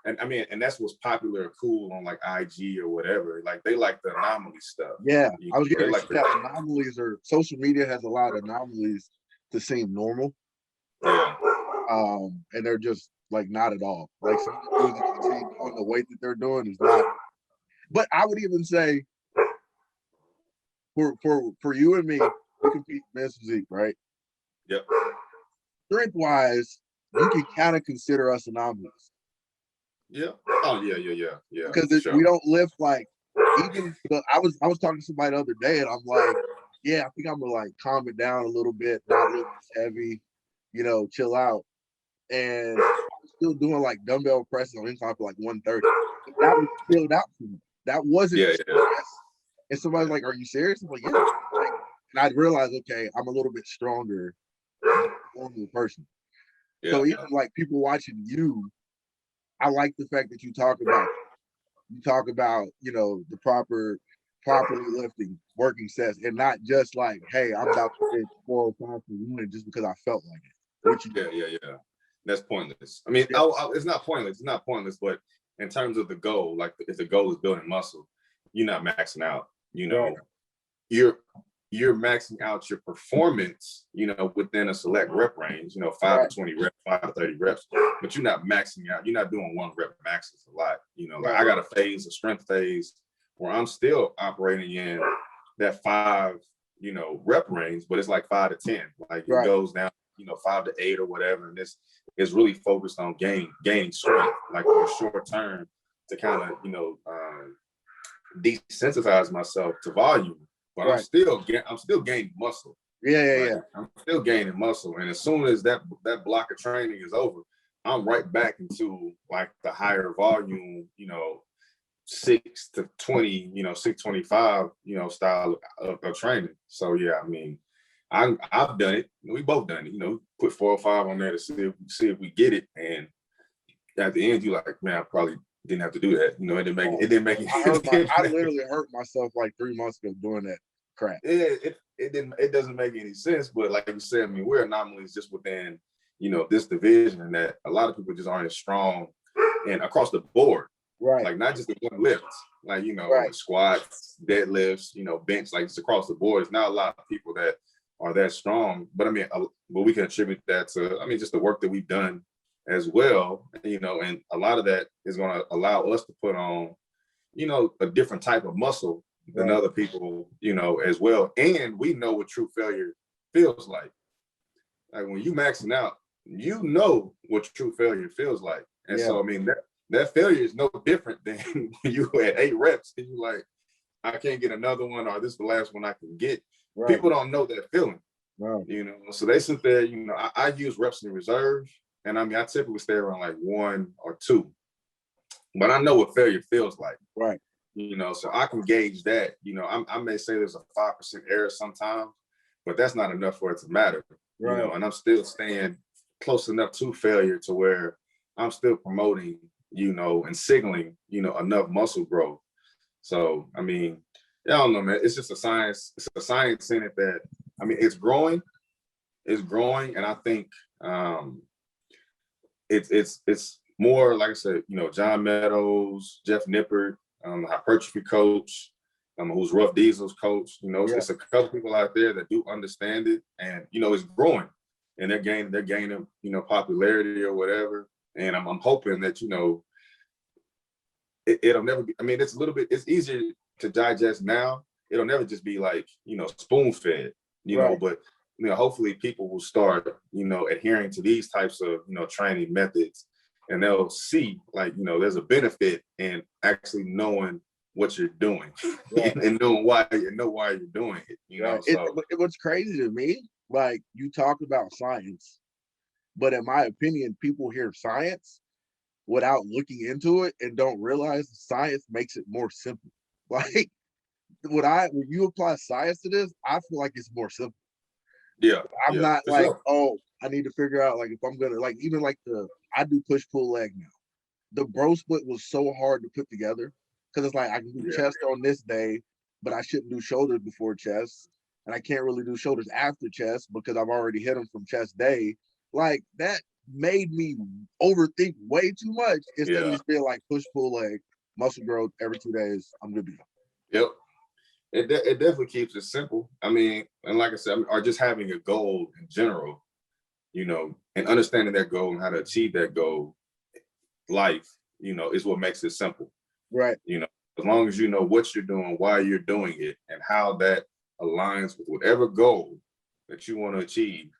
and I mean, and that's what's popular or cool on like IG or whatever. Like they like the anomaly stuff. Yeah, you I was getting like anomalies, or social media has a lot of anomalies to seem normal. Yeah. And they're just like not at all. Like some of the dudes that you see doing the weight that they're doing is not. But I would even say for you and me, we compete in men's physique, right? Yep. Strength wise, you can kind of consider us anomalies. Yeah. Oh yeah. Because we don't lift like even. I was talking to somebody the other day, and I'm like, yeah, I think I'm gonna like calm it down a little bit, not lift as heavy, you know, chill out. And I'm still doing like dumbbell presses on incline for like 130. That was chilled out for me. That wasn't stress. And somebody's like, "Are you serious?" I'm like, "Yeah." Like, and I realized, okay, I'm a little bit stronger than a normal person. Yeah. So even like people watching you, I like the fact that you talk about, you know, the properly lifting, working sets, and not just like, hey, I'm about to hit 4 or 5 for one just because I felt like it. Yeah. That's pointless. I mean, it's not pointless. It's not pointless, but in terms of the goal, like if the goal is building muscle, you're not maxing out. You know, you're maxing out your performance, you know, within a select rep range, you know, 5 to 20 reps, 5 to 30 reps, but you're not maxing out. You're not doing 1 rep maxes a lot. You know, like I got a strength phase where I'm still operating in that 5, you know, rep range, but it's like 5 to 10. Like it goes down, you know, 5 to 8 or whatever. And this is really focused on gaining strength, like for a short term, to kind of, you know, desensitize myself to volume. But I'm still gaining muscle. Yeah. I'm still gaining muscle, and as soon as that block of training is over, I'm right back into like the higher volume, you know, 6 to 20, you know, 625, you know, style of training. So yeah, I mean, I've done it. We both done it. You know, put 4 or 5 on there to see if we get it, and at the end, you like, man, I probably didn't have to do that. You know, it didn't make it. I literally hurt myself like 3 months ago doing that crap. It doesn't make any sense. But like you said, I mean, we're anomalies just within, you know, this division, and that a lot of people just aren't as strong and across the board. Right. Like not just the one lift, like, you know, squats, deadlifts, you know, bench, like it's across the board. It's not a lot of people that are that strong. But I mean, but we can attribute that to, I mean, just the work that we've done as well, you know, and a lot of that is going to allow us to put on, you know, a different type of muscle than other people, as well. And we know what true failure feels like. Like when you maxing out, you know what true failure feels like. And so, I mean, that failure is no different than when you at 8 reps and you're like, I can't get another one, or this is the last one I can get. Right. People don't know that feeling. Right. So they sit there, I use reps in reserve. And I mean, I typically stay around like 1 or 2. But I know what failure feels like. Right. So I can gauge that. I may say there's a 5% error sometimes, but that's not enough for it to matter. Right. And I'm still staying close enough to failure to where I'm still promoting, and signaling, enough muscle growth. So, I mean, I don't know, man. It's just a science. It's a science in it that, I mean, it's growing. It's growing. And I think it's more, like I said, John Meadows, Jeff Nippert, hypertrophy coach, who's Rough Diesel's coach. It's a couple people out there that do understand it, and it's growing, and they're gaining popularity or whatever. And I'm hoping that it'll never be. I mean, it's easier to digest now. It'll never just be like spoon fed, but hopefully people will start adhering to these types of training methods. And they'll see, like, there's a benefit in actually knowing what you're doing, right. and knowing why you're doing it. Right. So what's crazy to me, like, you talk about science, but in my opinion, people hear science without looking into it and don't realize science makes it more simple. Like, when you apply science to this, I feel like it's more simple. Yeah. I'm not like, sure. Oh, I need to figure out, like, if I'm gonna, like, even like I do push pull leg now. The bro split was so hard to put together because it's like I can do chest on this day, but I shouldn't do shoulders before chest, and I can't really do shoulders after chest because I've already hit them from chest day. Like, that made me overthink way too much instead of just being like push pull leg, muscle growth every 2 days. I'm good to go. Yep. It definitely keeps it simple. I mean, and like I said, or just having a goal in general, and understanding that goal and how to achieve that goal, life, is what makes it simple. Right. As long as you know what you're doing, why you're doing it, and how that aligns with whatever goal that you want to achieve,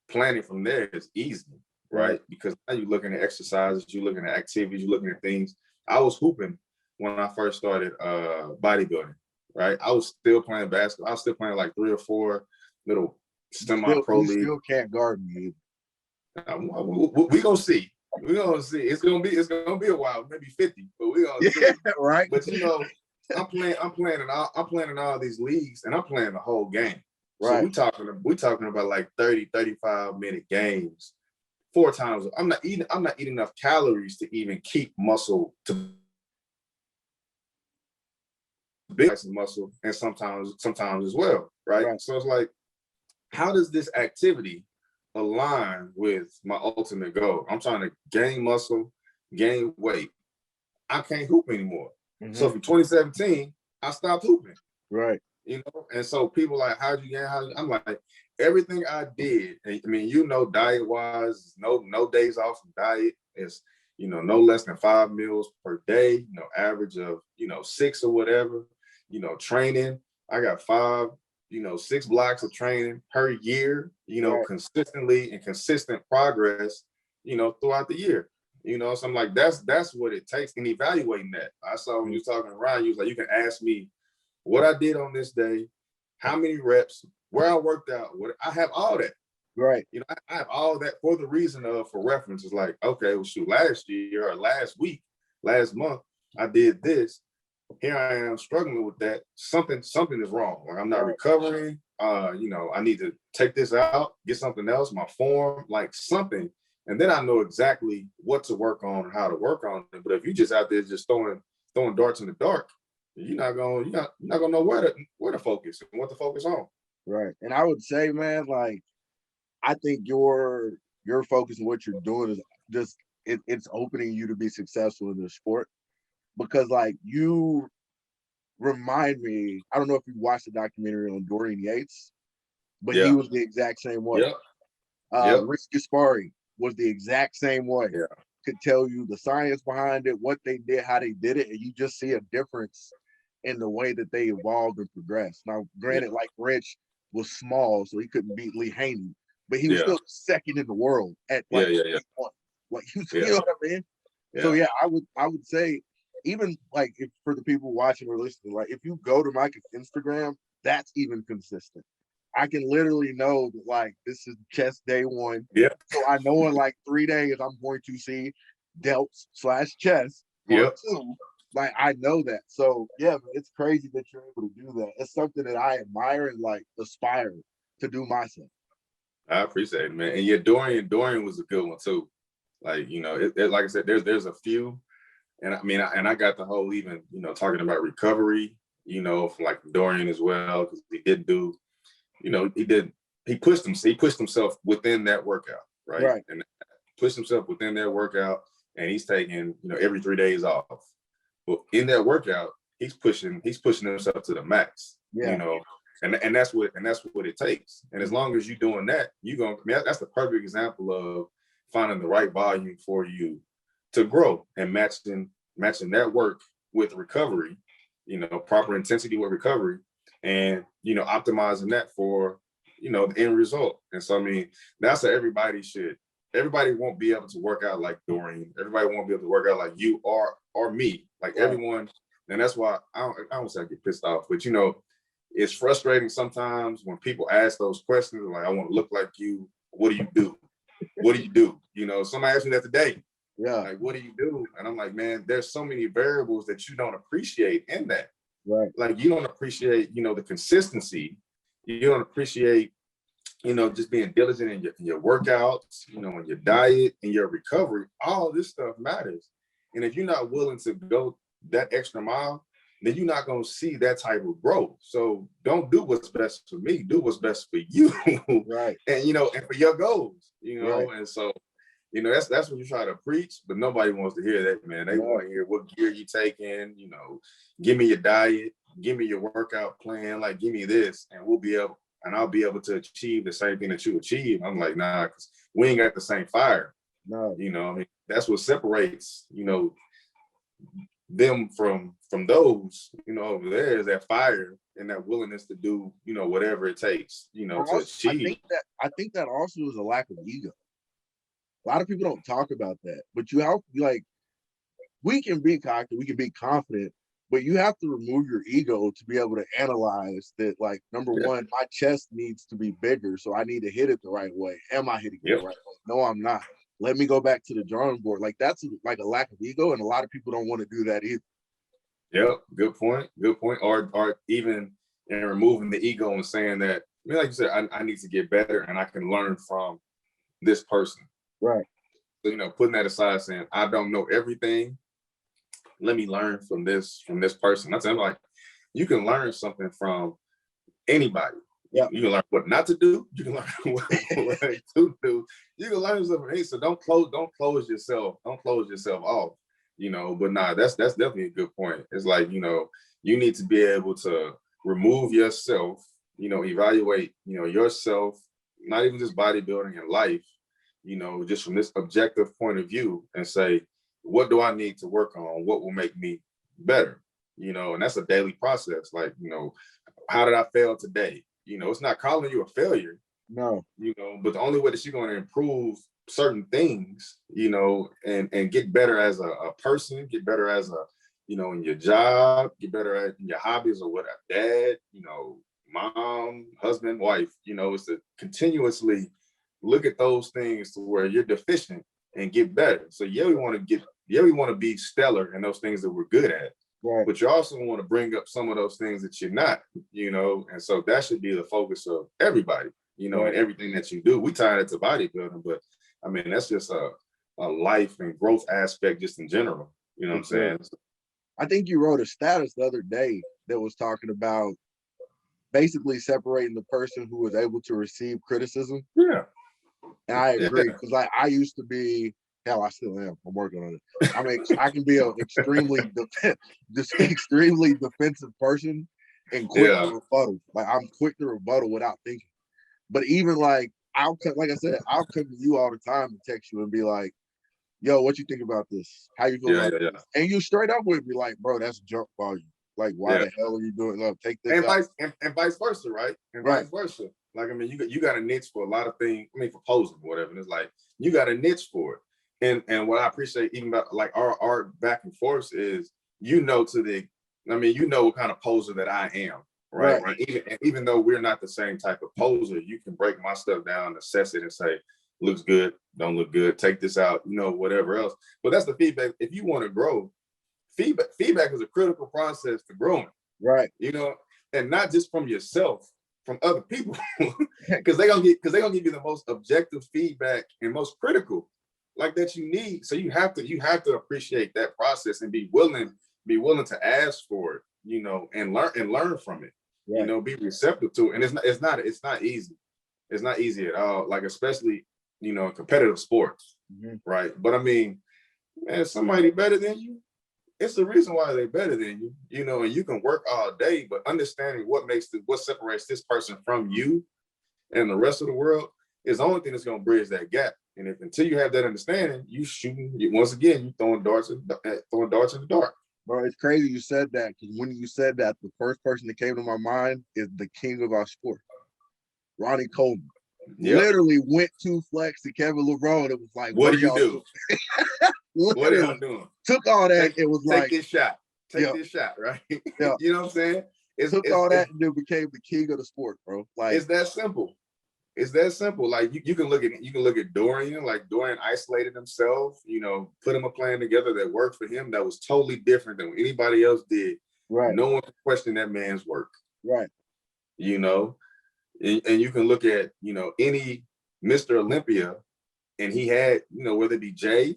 planning from there is easy, right? Because now you're looking at exercises, you're looking at activities, you're looking at things. I was hooping when I first started bodybuilding. Right, I was still playing basketball. I was still playing like 3 or 4 little semi-pro leagues. You still can't guard me. We gonna see. We're gonna see. It's gonna be a while, maybe 50, but we gonna see. Right. But I'm playing in all these leagues, and I'm playing the whole game. Right. So we talking about like 30, 35-minute games 4 times. I'm not eating enough calories to even keep muscle to big muscle, and sometimes as well, right? So it's like, how does this activity align with my ultimate goal? I'm trying to gain muscle, gain weight. I can't hoop anymore. Mm-hmm. So from 2017, I stopped hooping. Right. And so people like, how'd you gain? I'm like, everything I did. I mean, diet wise, no days off from diet. It's no less than 5 meals per day. Average of 6 or whatever. Training, I got 6 blocks of training per year, right. Consistently and consistent progress, throughout the year, so I'm like, that's what it takes. And evaluating that, I saw when you were talking to Ryan, you was like, you can ask me what I did on this day, how many reps, where I worked out, I have all that. Right. I have all that for the reason of, for reference, is like, okay, well, shoot, last year or last week, last month, I did this. Here I am struggling with that. Something is wrong. Like, I'm not recovering. I need to take this out, get something else, my form, like something. And then I know exactly what to work on and how to work on it. But if you just out there just throwing darts in the dark, you're not gonna know where to focus and what to focus on. Right. And I would say, man, like, I think your focus and what you're doing is just it's opening you to be successful in the sport. Because, like, you remind me, I don't know if you watched the documentary on Dorian Yates, but he was the exact same way. Rich Gaspari was the exact same way. Could tell you the science behind it, what they did, how they did it, and you just see a difference in the way that they evolved and progressed. Now, granted, like Rich was small, so he couldn't beat Lee Haney, but he was still second in the world at like 1. Like you know what I mean? So yeah, I would say, even like, if for the people watching or listening, like if you go to Micah's Instagram, that's even consistent. I can literally know that, like, this is chess day 1. Yeah. So I know in like 3 days I'm going to see delts/chess part 2. Like, I know that. So yeah, man, it's crazy that you're able to do that. It's something that I admire and like aspire to do myself. I appreciate it, man. And yeah, Dorian was a good one too. Like, you know, like I said, there's a few, and I mean, I got the whole, even, you know, talking about recovery, you know, from like Dorian as well, because he didn't do, you know, he pushed himself within that workout, right? And pushed himself within that workout, and he's taking, you know, every 3 days off. But in that workout, he's pushing himself to the max, you know, and that's what it takes. And as long as you're doing that, that's the perfect example of finding the right volume for you to grow, and matching that work with recovery, you know, proper intensity with recovery, and, you know, optimizing that for, you know, the end result. And so, I mean, that's how everybody won't be able to work out like Dorian. Everybody won't be able to work out like you or me, like everyone. And that's why I don't say I get pissed off, but, you know, it's frustrating sometimes when people ask those questions, like, I want to look like you. What do you do? What do you do? You know, somebody asked me that today. Like, what do you do? And I'm like, man, there's so many variables that you don't appreciate in that. Like, you don't appreciate, you know, the consistency. You don't appreciate, you know, just being diligent in your workouts, you know, in your diet, in your recovery. All this stuff matters. And if you're not willing to go that extra mile, then you're not going to see that type of growth. So don't do what's best for me. Do what's best for you. And, you know, and for your goals, you know. And so, you know, that's what you try to preach, but nobody wants to hear that, man. They want to hear what gear you taking, you know, give me your diet, give me your workout plan, like, give me this, and I'll be able to achieve the same thing that you achieve. I'm like, nah, because we ain't got the same fire. You know, I mean, that's what separates, you know, them from those, you know, over there, is that fire and that willingness to do, you know, whatever it takes, you know, to achieve. I think that also is a lack of ego. A lot of people don't talk about that, but you have, like, we can be cocky, we can be confident, but you have to remove your ego to be able to analyze that, like, number one, my chest needs to be bigger, so I need to hit it the right way. Am I hitting it the right way? No, I'm not. Let me go back to the drawing board. Like, that's like a lack of ego, and a lot of people don't want to do that either. Good point. Or even in removing the ego and saying that, I mean, like you said, I need to get better, and I can learn from this person. So, you know, putting that aside, saying, I don't know everything. Let me learn from this person. That's, I'm like, you can learn something from anybody. You can learn what not to do. You can learn what to do. You can learn something. Hey, so don't close yourself off. You know, but nah, that's definitely a good point. It's like, you know, you need to be able to remove yourself, you know, evaluate, you know, yourself, not even just bodybuilding and life, you know, just from this objective point of view, and say, what do I need to work on? What will make me better? You know, and that's a daily process. Like, you know, how did I fail today? You know, it's not calling you a failure. No. You know, but the only way that you're going to improve certain things, you know, and get better as a person, get better as a, you know, in your job, get better at your hobbies, or whatever, dad, you know, mom, husband, wife, you know, is to continuously look at those things to where you're deficient and get better. So we want to be stellar in those things that we're good at. But you also want to bring up some of those things that you're not, you know, and so that should be the focus of everybody, you know, and everything that you do. We tie it to bodybuilding, but I mean, that's just a life and growth aspect just in general. You know what I'm saying? I think you wrote a status the other day that was talking about basically separating the person who was able to receive criticism. And I agree, because like, I used to be, hell, I still am. I'm working on it. I mean, I can be an extremely defensive person and quick to rebuttal. Like, I'm quick to rebuttal without thinking. But even like, like I said, I'll come to you all the time and text you and be like, yo, what you think about this? How you feel about this? And you straight up with me like, bro, that's junk volume. Like, why the hell are you doing? Look, take this and out. vice versa, right? And vice versa. Like, I mean, you got a niche for a lot of things. I mean, for posing or whatever. And it's like you got a niche for it. And what I appreciate even about like our back and forth is, you know what kind of poser that I am, right? And even though we're not the same type of poser, you can break my stuff down, assess it, and say, looks good, don't look good, take this out, whatever else. But that's the feedback. If you want to grow, feedback is a critical process for growing, right? And not just from yourself, from other people, because they're gonna give you the most objective feedback and most critical, like, that you need. So you have to appreciate that process and be willing to ask for it, and learn from it. Be receptive to it. And it's not easy. It's not easy at all. Like, especially in competitive sports, right? But I mean, man, somebody better than you, it's the reason why they're better than you, and you can work all day, but understanding what separates this person from you and the rest of the world is the only thing that's going to bridge that gap. And until you have that understanding, you throwing darts in the dark. Bro, it's crazy you said that, because when you said that, the first person that came to my mind is the king of our sport, Ronnie Coleman. Yep. Literally went to flex to Kevin LeBron. It was like, what do you do? What are y'all doing? Took all that. It was like, take this shot. Take this shot, right? Yeah. You know what I'm saying? Took all that and then became the king of the sport, bro. Like, it's that simple. It's that simple. Like, you can look at Dorian. Like, Dorian isolated himself. Put him a plan together that worked for him. That was totally different than what anybody else did. Right. No one can question that man's work. Right. And you can look at any Mr. Olympia, and he had whether it be Jay,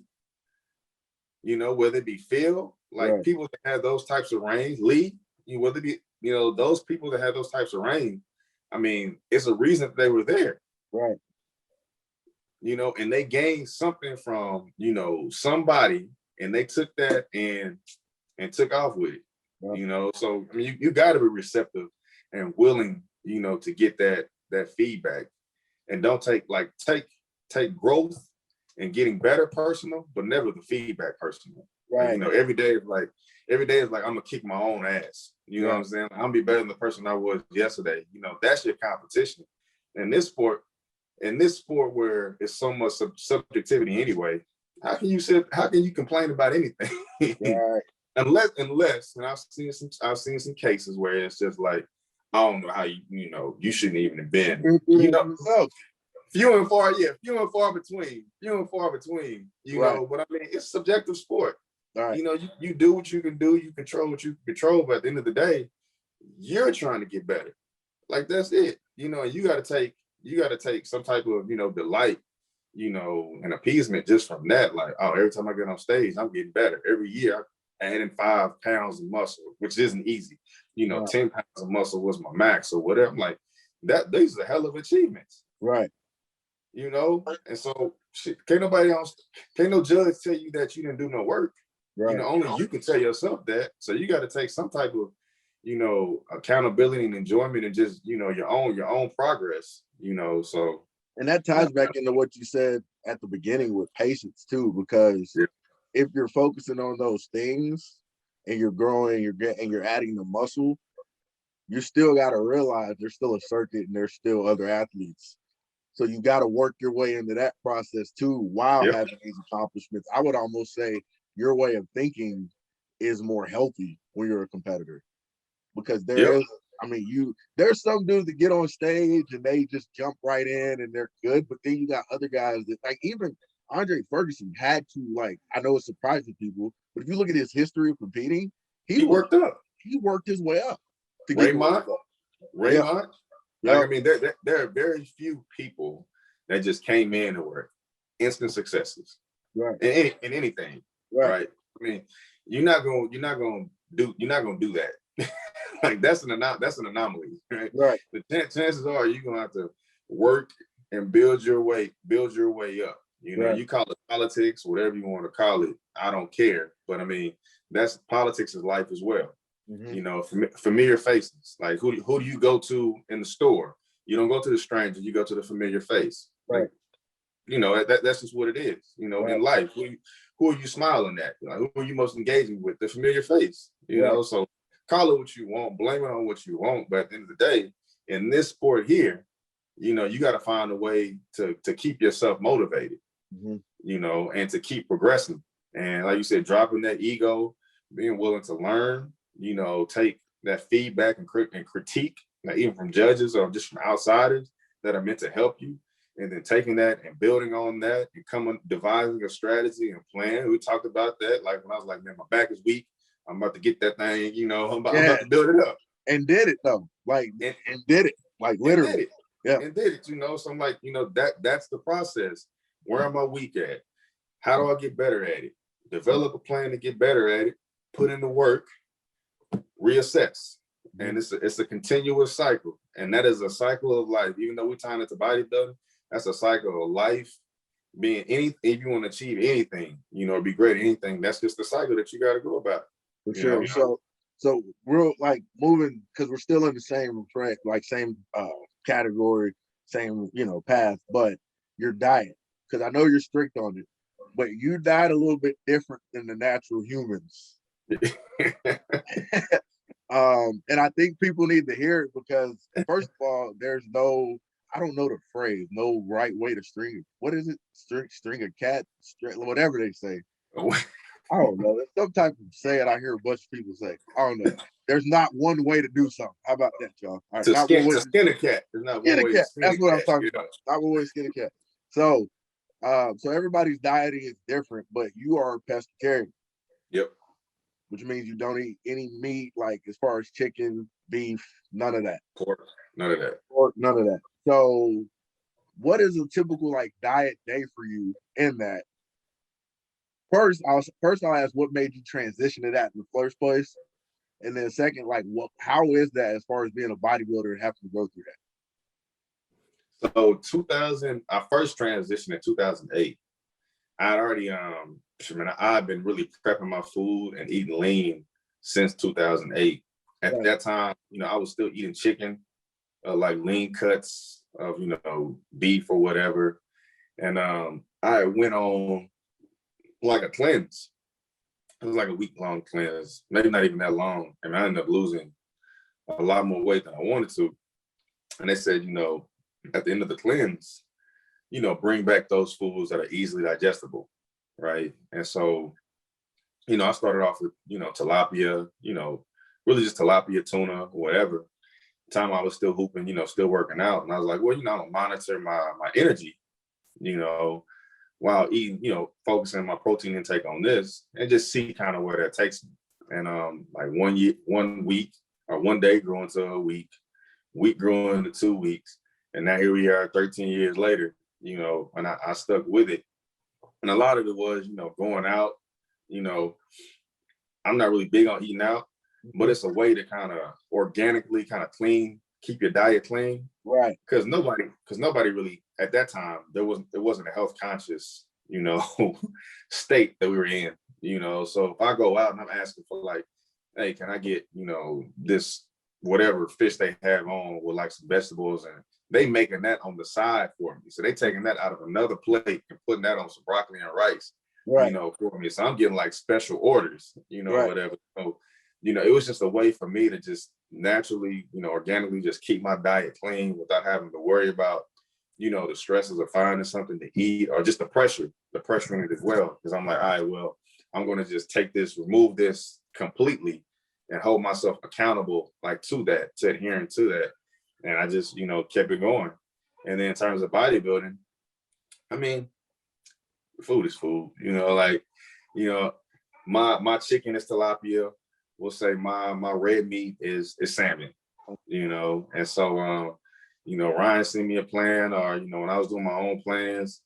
whether it be Phil, like, people that had those types of range, Lee, whether it be those people that had those types of range. I mean, it's a reason that they were there. Right. And they gained something from, somebody, and they took that and took off with it. Right. So I mean, you got to be receptive and willing, to get that feedback, and don't take growth and getting better personal, but never the feedback personal. Right. Every day is like I'm gonna kick my own ass. You know what I'm saying? I'm gonna be better than the person I was yesterday. That's your competition. In this sport where it's so much subjectivity anyway, how can you complain about anything? Right. unless, and I've seen some cases where it's just like, I don't know how you shouldn't even have been. Few and far between. But I mean, it's a subjective sport. Right. You do what you can do, you control what you can control, but at the end of the day, you're trying to get better. Like, that's it. And you gotta take some type of, delight, and appeasement just from that. Like, oh, every time I get on stage, I'm getting better. Every year I'm adding 5 pounds of muscle, which isn't easy. 10 pounds of muscle was my max or whatever. I'm like, these are hell of achievements. Right. And so can't no judge tell you that you didn't do no work. Right. Only you can tell yourself that. So you got to take some type of, accountability and enjoyment, and just, your own progress, so. And that ties back into what you said at the beginning with patience too, because if you're focusing on those things and you're growing, you're adding the muscle, you still got to realize there's still a circuit and there's still other athletes. So you got to work your way into that process too, while having these accomplishments. I would almost say your way of thinking is more healthy when you're a competitor, because there's some dudes that get on stage and they just jump right in and they're good, but then you got other guys that, like, even Andre Ferguson had to, like, I know it's surprising people, but if you look at his history of competing, he worked his way up. Raymond. Like, I mean, there are very few people that just came in and were instant successes, right? In anything, right? I mean, you're not gonna do that. Like, that's an anomaly, right? Right. The chances are you're gonna have to work and build your way up. You call it politics, whatever you want to call it. I don't care, but I mean, that's politics is life as well. Mm-hmm. Familiar faces. Like, who do you go to in the store? You don't go to the stranger, you go to the familiar face. Right. Like, that's just what it is. In life, who are you smiling at? Like, who are you most engaging with? The familiar face. So call it what you want, blame it on what you want. But at the end of the day, in this sport here, you know, you got to find a way to keep yourself motivated, you know, and to keep progressing. And like you said, dropping that ego, being willing to learn, you know, take that feedback and critique, like even from judges or just from outsiders that are meant to help you. And then taking that and building on that and devising a strategy and plan. We talked about that. Like when I was like, man, my back is weak. I'm about to get that thing, you know, I'm about to build it up. And did it though. Like, and did it. Like literally. Did it. Yeah. And did it, you know. So I'm like, you know, that's the process. Where am I weak at? How do I get better at it? Develop a plan to get better at it, put in the work, reassess. And it's a continuous cycle. And that is a cycle of life. Even though we're tying it to bodybuilding, that's a cycle of life. Being if you want to achieve anything, you know, be great at anything, that's just the cycle that you got to go about. For sure. So we're like moving, because we're still in the same same category, same, you know, path, but your diet, because I know you're strict on it, but you diet a little bit different than the natural humans. And I think people need to hear it, because first of all, there's no, I don't know the phrase, no right way to string it. What is it? String a cat, whatever they say. I don't know. There's some type of saying I hear a bunch of people say. I don't know. There's not one way to do something. How about that, y'all? All right, to skin a cat. There's not one way to skin That's a what cat, I'm talking about. Not one way to skin a cat. So, so everybody's dieting is different, but you are a pescatarian. Yep. Which means you don't eat any meat, like as far as chicken, beef, none of that. Pork, none of that. Pork, none of that. So what is a typical like diet day for you in that? First, I'll ask what made you transition to that in the first place. And then second, like how is that as far as being a bodybuilder and having to go through that? So I first transitioned in 2008. I'd already I've been really prepping my food and eating lean since 2008. At that time, you know, I was still eating chicken, like lean cuts of, you know, beef or whatever. And I went on like a cleanse. It was like a week-long cleanse, maybe not even that long. And I ended up losing a lot more weight than I wanted to. And they said, you know, at the end of the cleanse, you know, bring back those foods that are easily digestible, right? And so, you know, I started off with, you know, tilapia, you know, really just tilapia, tuna, whatever. Time I was still hooping, you know, still working out. And I was like, well, you know, I'll monitor my energy, you know, while eating, you know, focusing my protein intake on this and just see kind of where that takes me. And like 1 week or 1 day grew into a week grew into 2 weeks. And now here we are 13 years later, you know, and I stuck with it. And a lot of it was, you know, going out, you know, I'm not really big on eating out, but it's a way to kind of organically kind of keep your diet clean. Right. Because nobody really, at that time, it wasn't a health conscious, you know, state that we were in, you know. So if I go out and I'm asking for like, hey, can I get, you know, this whatever fish they have on with like some vegetables, and they making that on the side for me. So they taking that out of another plate and putting that on some broccoli and rice, right, you know, for me. So I'm getting like special orders, you know, right, whatever. So, you know, it was just a way for me to just naturally, you know, organically just keep my diet clean without having to worry about, you know, the stresses of finding something to eat or just the pressure in it as well. Because I'm like, all right, well, I'm going to just remove this completely and hold myself accountable, like to adhering to that. And I just, you know, kept it going. And then in terms of bodybuilding, I mean, food is food, you know, like, you know, my chicken is tilapia. We'll say my red meat is salmon, you know. And so, you know, Ryan sent me a plan, or, you know, when I was doing my own plans,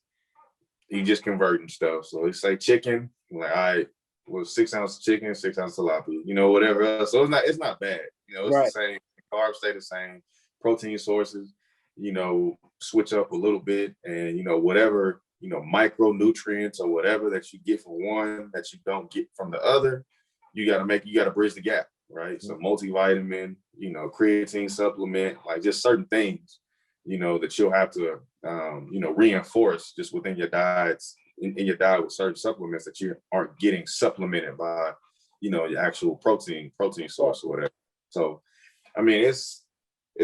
he just converting stuff. So he say chicken, I'm like, all right, well, 6 ounces chicken, 6 ounces tilapia, you know, whatever else. So it's not bad. You know, it's right, the same. Carbs stay the same. Protein sources, you know, switch up a little bit, and, you know, whatever, you know, micronutrients or whatever that you get from one that you don't get from the other, you got to bridge the gap, right? So multivitamin, you know, creatine supplement, like just certain things, you know, that you'll have to, you know, reinforce just within your diets, in your diet with certain supplements that you aren't getting supplemented by, your actual protein source or whatever. So, I mean, it's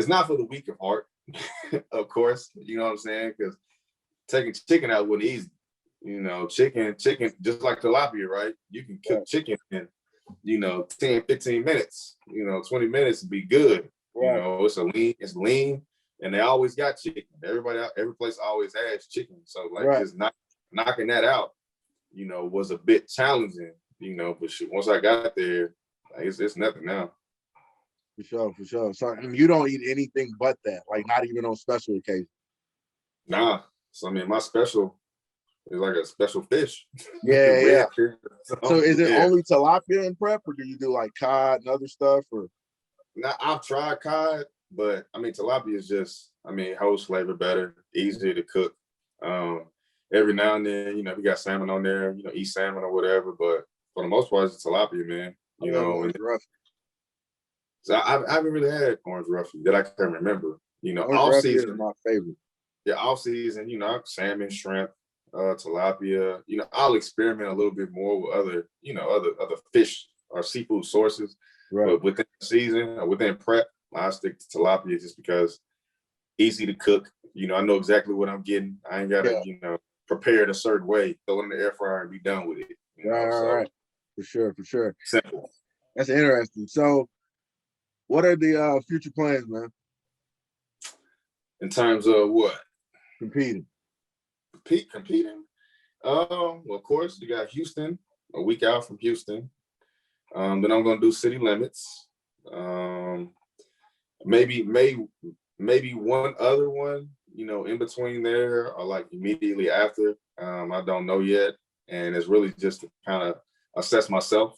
not for the weak of heart, of course, you know what I'm saying? Because taking chicken out wasn't easy. Chicken, just like tilapia, right? You can cook chicken in, 10, 15 minutes, 20 minutes to be good. Right. It's lean, and they always got chicken. Every place always has chicken. So just knocking that out, was a bit challenging, but once I got there, it's nothing now. For sure. So you don't eat anything but that, like not even on special occasions. Nah. So I mean, my special is like a special fish. Yeah. So is it Yeah. only tilapia in prep, or do you do like cod and other stuff? Or Now I've tried cod, but I mean tilapia is just, holds flavor better, easier to cook. Every now and then, we got salmon on there, eat salmon or whatever, but for the most part, it's tilapia, man. orange rough. So I haven't really had orange roughy that I can remember. Orange Off roughy is season, my favorite. yeah, off season, salmon, shrimp, tilapia. I'll experiment a little bit more with other fish or seafood sources. Right. But within the season or within prep, I stick to tilapia just because easy to cook. I know exactly what I'm getting. I ain't gotta, prepare it a certain way, throw it in the air fryer and be done with it. Right. For sure. Simple. That's interesting. So what are the future plans, man? In terms of what? Competing. Competing? Well, of course, you got Houston, a week out from Houston. Then I'm gonna do city limits. Maybe one other one, in between there or like immediately after. I don't know yet. And it's really just to kind of assess myself,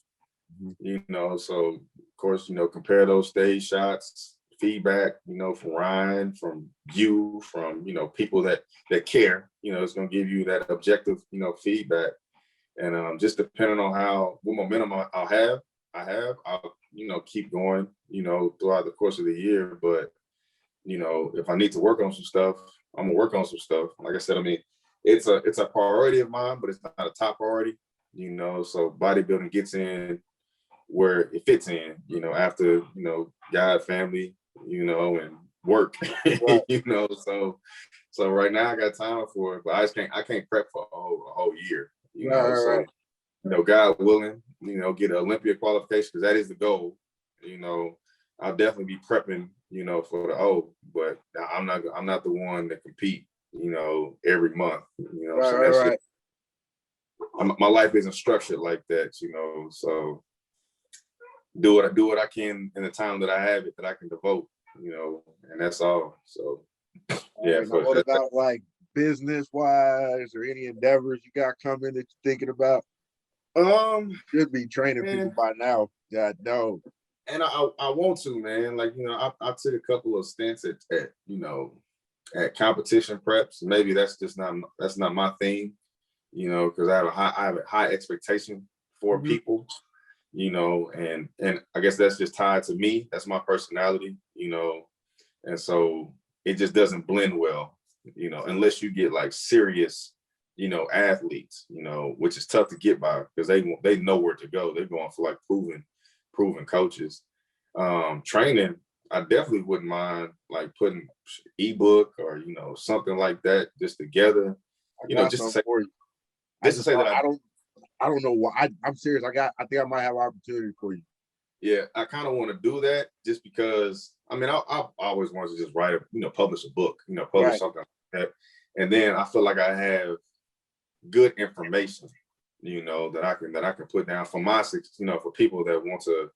so of course, compare those stage shots, feedback, from Ryan, from you, from, people that care, it's going to give you that objective, feedback. And just depending on what momentum I'll keep going, throughout the course of the year. But, if I need to work on some stuff, I'm gonna work on some stuff. Like I said, it's a priority of mine, but it's not a top priority, so bodybuilding gets in where it fits in, after, God, family, and work, Right. So right now I got time for it, but I can't prep for a whole year, Right. So, God willing, get an Olympia qualification, because that is the goal, I'll definitely be prepping, for the O, but I'm not the one that compete, every month, so that's Right. my life isn't structured like that, so do what I can in the time that I have it, that I can devote, and that's all. So yeah. What about like business wise or any endeavors you got coming that you're thinking about? Should be training people by now. God no. And I want to, man. Like, I took a couple of stints at competition preps. Maybe that's not my thing, because I have a high expectation for people, and I guess that's just tied to me. That's my personality, and so it just doesn't blend well, unless you get like serious, athletes, which is tough to get by, because they know where to go. They're going for like proven coaches. Training, I definitely wouldn't mind like putting ebook or something like that just together. Just to say, for you. I don't know why. I'm serious. I think I might have an opportunity for you. Yeah, I kind of want to do that just because I always wanted to just write publish a book, publish something like that. And then I feel like I have good information, that I can put down for for people that want to,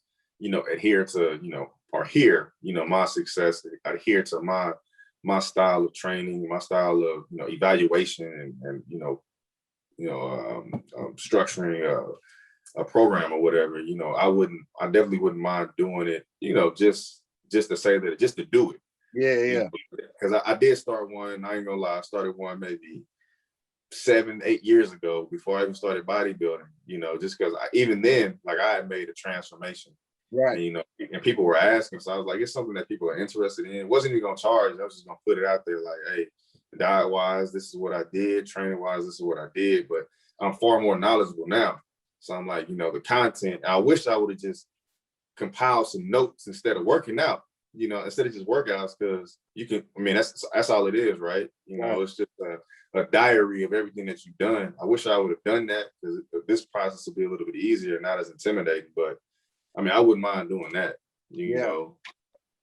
adhere to, or hear, my success, adhere to my style of training, my style of, evaluation and structuring a program or whatever. I definitely wouldn't mind doing it, just to say that, just to do it. Yeah. Because I did start one. I ain't gonna lie, I started one maybe 7-8 years ago before I even started bodybuilding. Just because even then, like, I had made a transformation. Right. And, and people were asking, so I was like, it's something that people are interested in. Wasn't even gonna charge. I was just gonna put it out there, like, hey, diet wise, this is what I did. Training wise, this is what I did. But I'm far more knowledgeable now. So I'm like, the content, I wish I would have just compiled some notes instead of working out, instead of just workouts, because that's all it is, right? It's just a diary of everything that you've done. I wish I would have done that, because this process would be a little bit easier, not as intimidating, but I wouldn't mind doing that,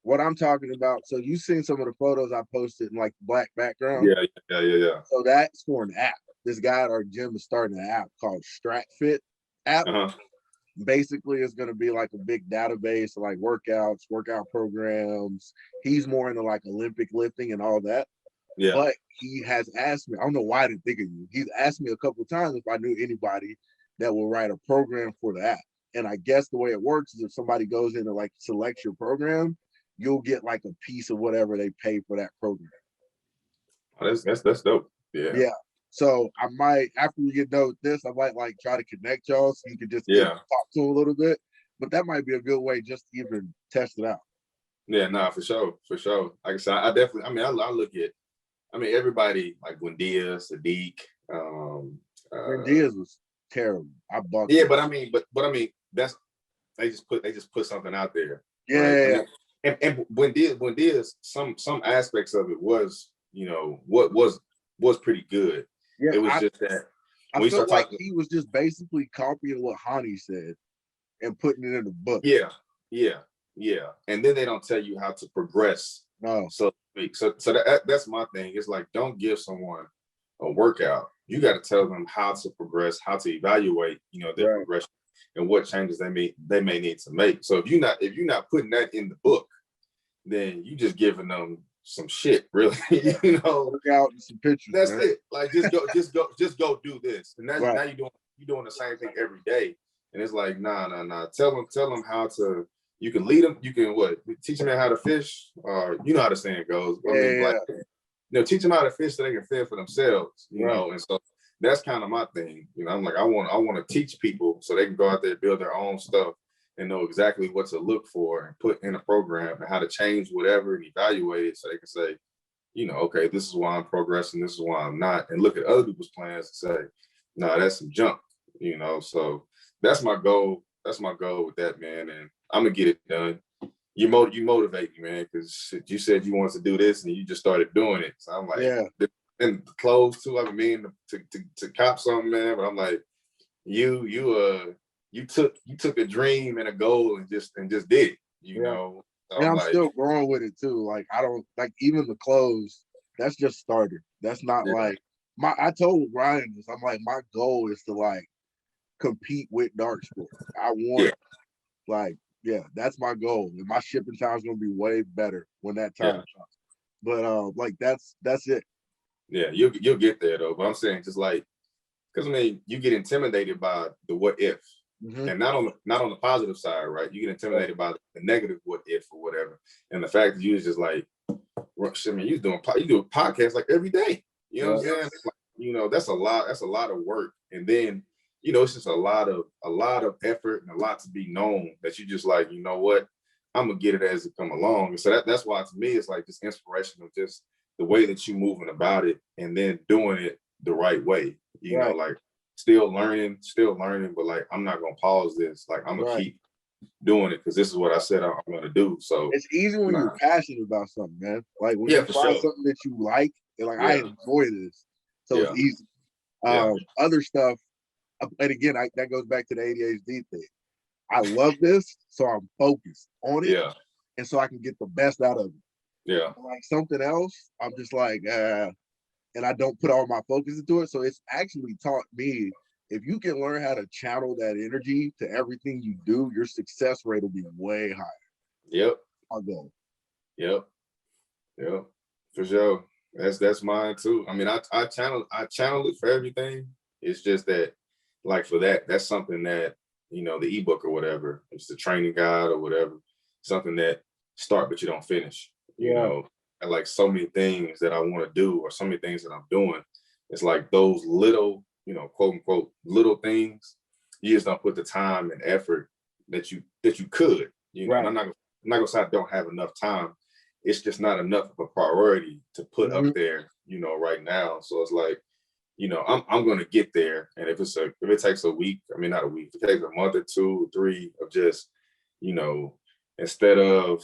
What I'm talking about, so you seen some of the photos I posted in like black background? Yeah. So that's for an app. This guy at our gym is starting an app called StratFit app. Basically, it's going to be like a big database of like workouts, workout programs. He's more into like Olympic lifting and all that. Yeah. But he has asked me, I don't know why I didn't think of you. He's asked me a couple of times if I knew anybody that will write a program for the app. And I guess the way it works is if somebody goes in and like selects your program, you'll get like a piece of whatever they pay for that program. Oh, that's dope. Yeah. So I might, after we get done with this, I might like try to connect y'all so you can just talk to him a little bit. But that might be a good way just to even test it out. Yeah, for sure. Like I said, I definitely, I look at, everybody like Wendia, Sadiq. Wendia's was terrible. I bought. Yeah, but that's they just put something out there. Yeah. Right? And Wendia's some aspects of it was, what was pretty good. Yeah, it was just that I felt like he was just basically copying what Hani said and putting it in the book. Yeah. And then they don't tell you how to progress. No. So that's my thing. It's like, don't give someone a workout. You got to tell them how to progress, how to evaluate, their progression and what changes they may need to make. So if you're not putting that in the book, then you just giving them some shit, really. Look out and some pictures. That's it. Like just go do this, and that's now you're doing the same thing every day. And it's like, nah. Tell them how to. You can lead them. You can teach them how to fish, or how the saying goes. Teach them how to fish so they can fend for themselves. And so that's kind of my thing. I'm like, I want to teach people so they can go out there and build their own stuff and know exactly what to look for and put in a program and how to change whatever and evaluate it so they can say, okay, this is why I'm progressing, this is why I'm not, and look at other people's plans and say, no, that's some junk, So that's my goal. That's my goal with that, man. And I'm gonna get it done. You motivate me, man, because you said you wanted to do this and you just started doing it. So I'm like, and the clothes too. I've been meaning to cop something, man, but I'm like, you took a dream and a goal and just did it, So and I'm still growing with it too. Like I don't like even the clothes. That's just starter. That's not like I told Ryan this. I'm like, my goal is to like compete with dark sport. I want that's my goal. And my shipping time is gonna be way better when that time comes. But like that's it. Yeah, you'll get there though. But I'm saying just like, because you get intimidated by the what if. And not on the positive side, right? You get intimidated by the negative what if or whatever. And the fact that you was just like, you do a podcast like every day. You know what I'm saying? Like, that's a lot of work. And then, it's just a lot of effort and a lot to be known that you just like, what? I'm gonna get it as it come along. And so that's why to me it's like this inspiration of just the way that you moving about it and then doing it the right way. You know, like still learning, but like I'm not gonna pause this. Like I'm gonna keep doing it because this is what I said I'm gonna do. So it's easy when you're passionate about something, man. Like when you find something that you like, and like I enjoy this, so it's easy. Other stuff, and again, that goes back to the ADHD thing. I love this, so I'm focused on it, and so I can get the best out of it. Yeah, like something else, I'm just like, and I don't put all my focus into it. So it's actually taught me, if you can learn how to channel that energy to everything you do, your success rate will be way higher. Yep. I'll go. Yep. For sure. That's mine too. I mean, I channel it for everything. It's just that, like for that's something that, the ebook or whatever, it's the training guide or whatever, something that start but you don't finish. And like so many things that I want to do or so many things that I'm doing, it's like those little, quote unquote, little things, you just don't put the time and effort that you could, and I'm not gonna say I don't have enough time. It's just not enough of a priority to put up there, right now. So it's like, I'm going to get there. And if it takes a week, I mean, not a week, if it takes a month or 2 or 3 of just, instead of,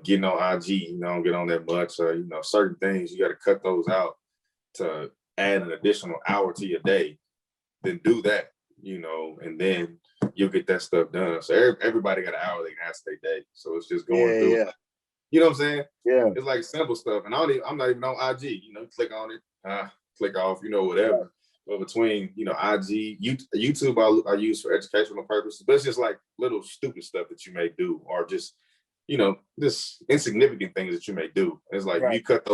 getting on IG, don't get on that much, certain things, you got to cut those out to add an additional hour to your day, then do that, and then you'll get that stuff done. So everybody got an hour they can ask their day. So it's just going through. Yeah. You know what I'm saying? Yeah. It's like simple stuff. And I'm not even on IG. Click on it, click off, whatever. But between, IG, YouTube I use for educational purposes. But it's just like little stupid stuff that you may do, or just, just insignificant things that you may do. It's like you cut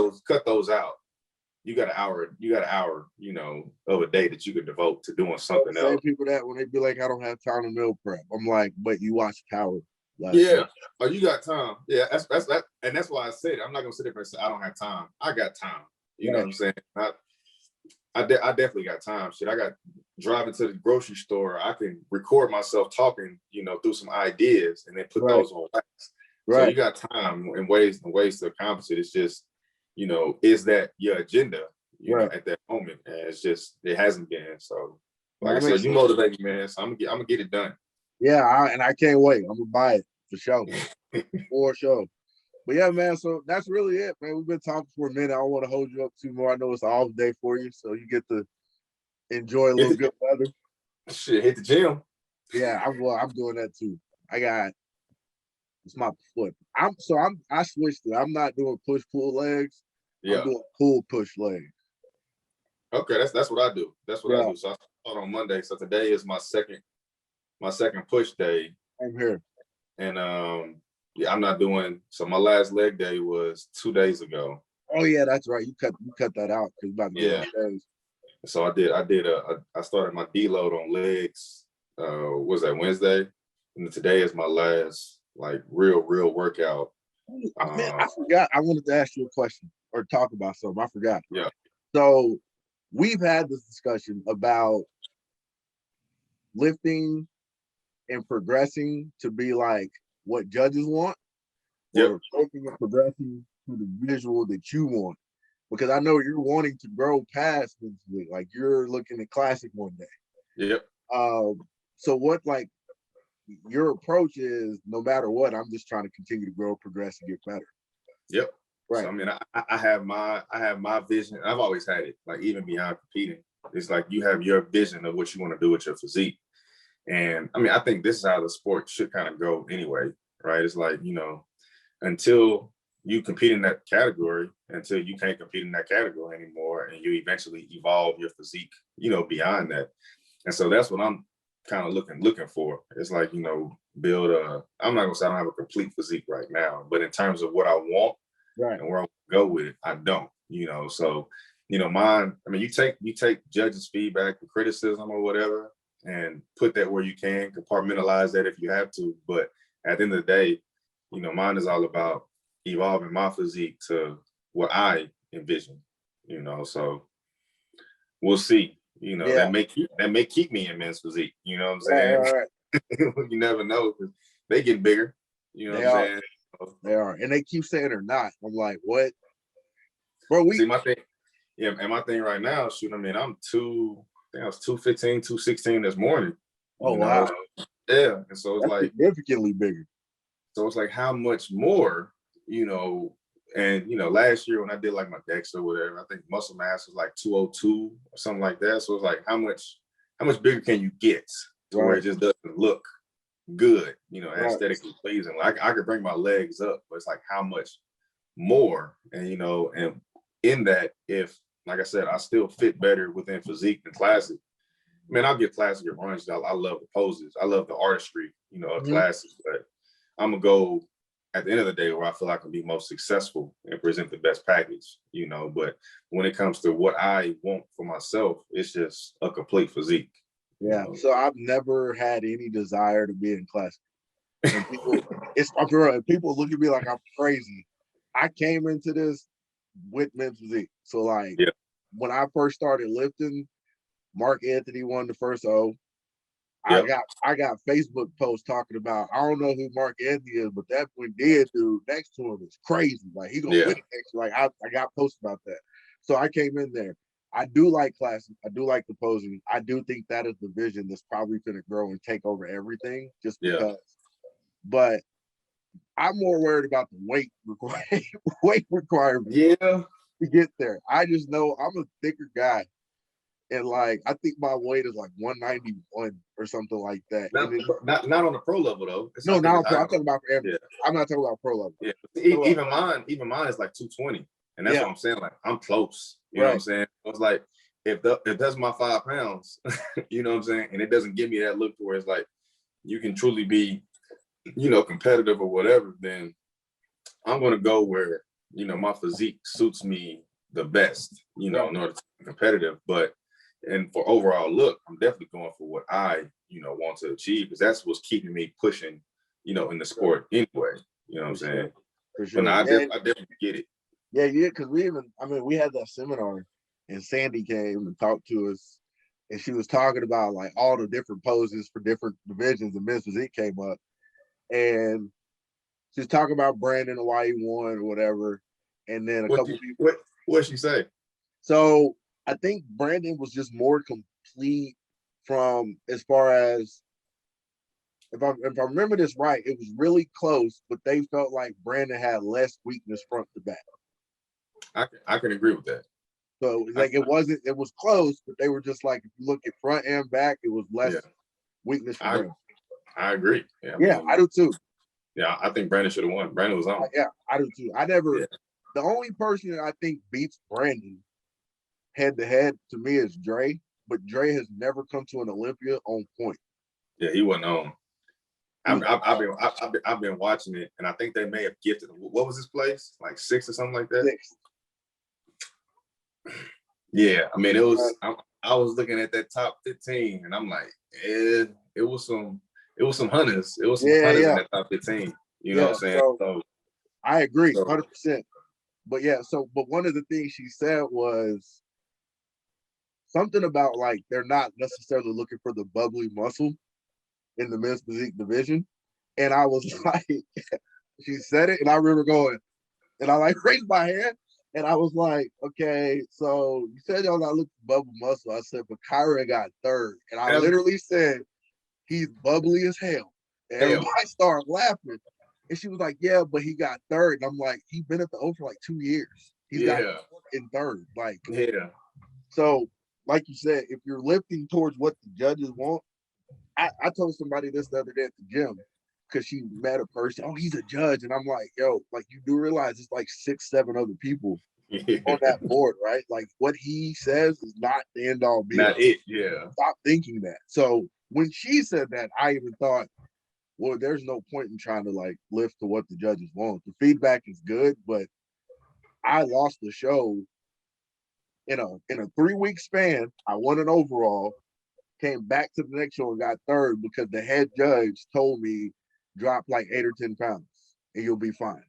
those out. You got an hour, of a day that you could devote to doing something else. Same people that when they be like, I don't have time to meal prep. I'm like, but you watch Power. Yeah. Oh, you got time. Yeah, that's that, and that's why I said I'm not gonna sit there and say I don't have time. I got time. You know what I'm saying? I definitely got time. Shit, I got driving to the grocery store. I can record myself talking, through some ideas, and then put those on wax. So you got time and ways to accomplish it. It's just, is that your agenda? At that moment, and it's just it hasn't been. So, like I said, you motivate me, man. So I'm gonna get it done. Yeah, I can't wait. I'm gonna buy it for sure, for sure. But yeah, man. So that's really it, man. We've been talking for a minute. I don't want to hold you up too more. I know it's an off day for you, so you get to enjoy a little good weather. Shit, hit the gym. Yeah, I'm doing that too. It's my foot. I switched it. I'm not doing push pull legs. Yeah. I'm doing pull push legs. Okay, that's what I do. That's what I do. So I start on Monday. So today is my second push day. I'm here. And I'm not doing. So my last leg day was 2 days ago. Oh yeah, that's right. You cut that out because about to get on days. So I started my deload on legs. Was that Wednesday? And today is my last like real workout. I forgot. I wanted to ask you a question or talk about something. I forgot. Yeah. So we've had this discussion about lifting and progressing to be like what judges want, or taking and progressing to the visual that you want. Because I know you're wanting to grow past this, like you're looking at classic one day. Yep. So what like your approach is, no matter what, I'm just trying to continue to grow, progress, and get better. Yep. Right. So, I mean, I have my vision. I've always had it, like even beyond competing. It's like you have your vision of what you want to do with your physique. And I mean, I think this is how the sport should kind of go anyway, right? It's like, until you compete in that category, until you can't compete in that category anymore, and you eventually evolve your physique, beyond that. And so that's what I'm kind of looking for. It's like, build I'm not gonna say I don't have a complete physique right now, but in terms of what I want and where I want to go with it, I don't, so, mine, I mean, you take judges' feedback and criticism or whatever, and put that where you can, compartmentalize that if you have to. But at the end of the day, mine is all about evolving my physique to what I envision, so we'll see. That may keep me in men's physique. You know what I'm saying? Right. You never know, because they get bigger. You know what I'm saying? They are, and they keep saying they're not. I'm like, what? Bro, see my thing. Yeah, and my thing right now, shoot. I mean, I was 215, 216 this morning. Oh wow! Yeah, and so it's that's like significantly bigger. So it's like, how much more, And last year when I did like my DEX or whatever, I think muscle mass was like 202 or something like that. So it's like, how much bigger can you get to where it just doesn't look good, aesthetically pleasing? Like I could bring my legs up, but it's like how much more, and and in that, if like I said, I still fit better within physique than classic. Man, I'll get classic at runs. I love the poses. I love the artistry, of classic, but I'm gonna go at the end of the day where I feel I can be most successful and present the best package, But when it comes to what I want for myself, it's just a complete physique. Yeah. So I've never had any desire to be in classic. And people look at me like I'm crazy. I came into this with men's physique. So like when I first started lifting, Mark Anthony won the first O. I got Facebook posts talking about, I don't know who Mark Anthony is, but that when dead dude next to him is crazy. Like he gonna win next year. Like I got posts about that. So I came in there. I do like classic. I do like the posing. I do think that is the vision that's probably going to grow and take over everything just because. But I'm more worried about the weight requirement to get there. I just know I'm a thicker guy. And like, I think my weight is like 191 or something like that. Not on the pro level though. No, not on pro. I'm talking about for amateur. I'm not talking about pro level. Yeah, even mine is like 220, and that's what I'm saying. Like, I'm close. You know what I'm saying? It's like if that's my 5 pounds, you know what I'm saying, and it doesn't give me that look to where it's like you can truly be, competitive or whatever. Then I'm gonna go where my physique suits me the best. In order to be competitive, and for overall look, I'm definitely going for what I, want to achieve, because that's what's keeping me pushing, in the sport anyway. You know what I'm saying? For sure. But no, I definitely get it. Yeah, because we had that seminar, and Sandy came and talked to us, and she was talking about like all the different poses for different divisions, and men's physique came up, and she was talking about Brandon and why he won or whatever, and then a couple people. What'd she say? So I think Brandon was just more complete from as far as if I remember this right, it was really close, but they felt like Brandon had less weakness front to back. I can agree with that. So like it was close, but they were just like, if you look at front and back, it was less weakness for Brandon. I agree. Yeah, I do too. Yeah, I think Brandon should have won. Brandon was on. Yeah, I do too. The only person that I think beats Brandon head-to-head to me is Dre, but Dre has never come to an Olympia on point. Yeah, he wasn't on. I've been watching it, and I think they may have gifted. What was this place? Like 6 or something like that. 6. Yeah, I mean, it was. I was looking at that top 15, and I'm like, it was some hunters. It was some hunters in that top 15. You know what I'm saying? So I agree, 100%. But but one of the things she said was something about like they're not necessarily looking for the bubbly muscle in the men's physique division. And I was like, she said it, and I remember going, and I like raised my hand, and I was like, okay, so you said y'all not looking for bubble muscle. I said, but Kyra got 3rd. And I literally said, he's bubbly as hell. And everybody started laughing. And she was like, yeah, but he got 3rd. And I'm like, he's been at the O for like 2 years. He's got in 3rd. Like, so like you said, if you're lifting towards what the judges want, I told somebody this the other day at the gym, because she met a person, oh, he's a judge. And I'm like, yo, like, you do realize it's like 6, 7 other people on that board, right? Like, what he says is not the end all be all. Not it, yeah. Stop thinking that. So when she said that, I even thought, well, there's no point in trying to like lift to what the judges want. The feedback is good, but I lost the show in a 3-week span. I won an overall, came back to the next show and got 3rd because the head judge told me drop like 8 or 10 pounds and you'll be fine.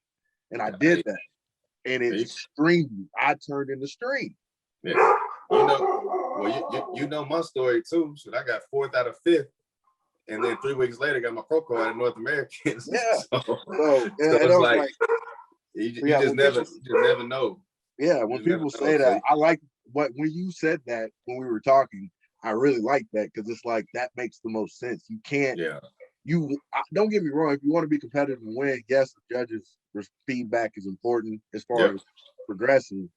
And I did that. And it's streamed. I turned into stream. Yeah. You know my story too. So I got 4th out of 5th. And then 3 weeks later, got my pro card in North Americans. Yeah. So it's like you just never know. Yeah, when people say that, I like when you said that when we were talking, I really like that, because it's like that makes the most sense. You can't. Yeah. Don't get me wrong. If you want to be competitive and win, yes, the judges' feedback is important as far as progressing.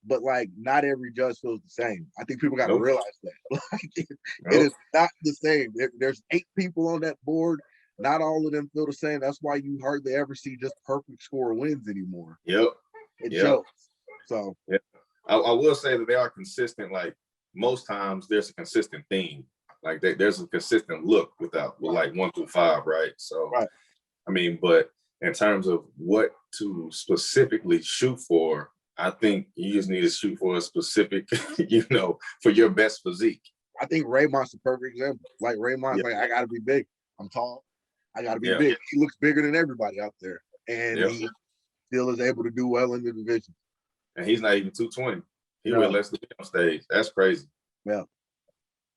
But like, not every judge feels the same. I think people got to realize that. Like, it is not the same. There's 8 people on that board. Not all of them feel the same. That's why you hardly ever see just perfect score wins anymore. It shows. So I will say that they are consistent. Like, most times there's a consistent theme. Like, there's a consistent look with like 1 through 5, right? So I mean, but in terms of what to specifically shoot for, I think you just need to shoot for a specific, for your best physique. I think Raymond's a perfect example. Like, Raymond's like, I got to be big. I'm tall. I got to be big. He looks bigger than everybody out there. And he still is able to do well in the division. And he's not even 220. He weighed less than me on stage. That's crazy. Yeah.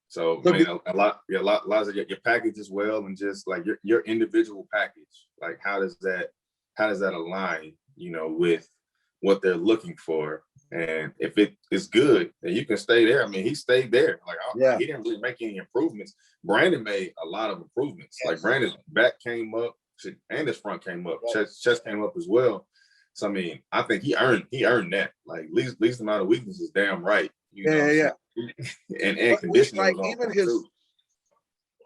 So, I mean, a lot of your package as well, and just like your individual package. Like, how does that align, with what they're looking for, And if it is good, then you can stay there. I mean, he stayed there. Like, he didn't really make any improvements. Brandon made a lot of improvements. Yes. Like, Brandon's back came up and his front came up. Yes. Chest came up as well. So, I mean, I think he earned that. Like, least amount of weakness is damn right. You know? And conditioning like, was on even his, too.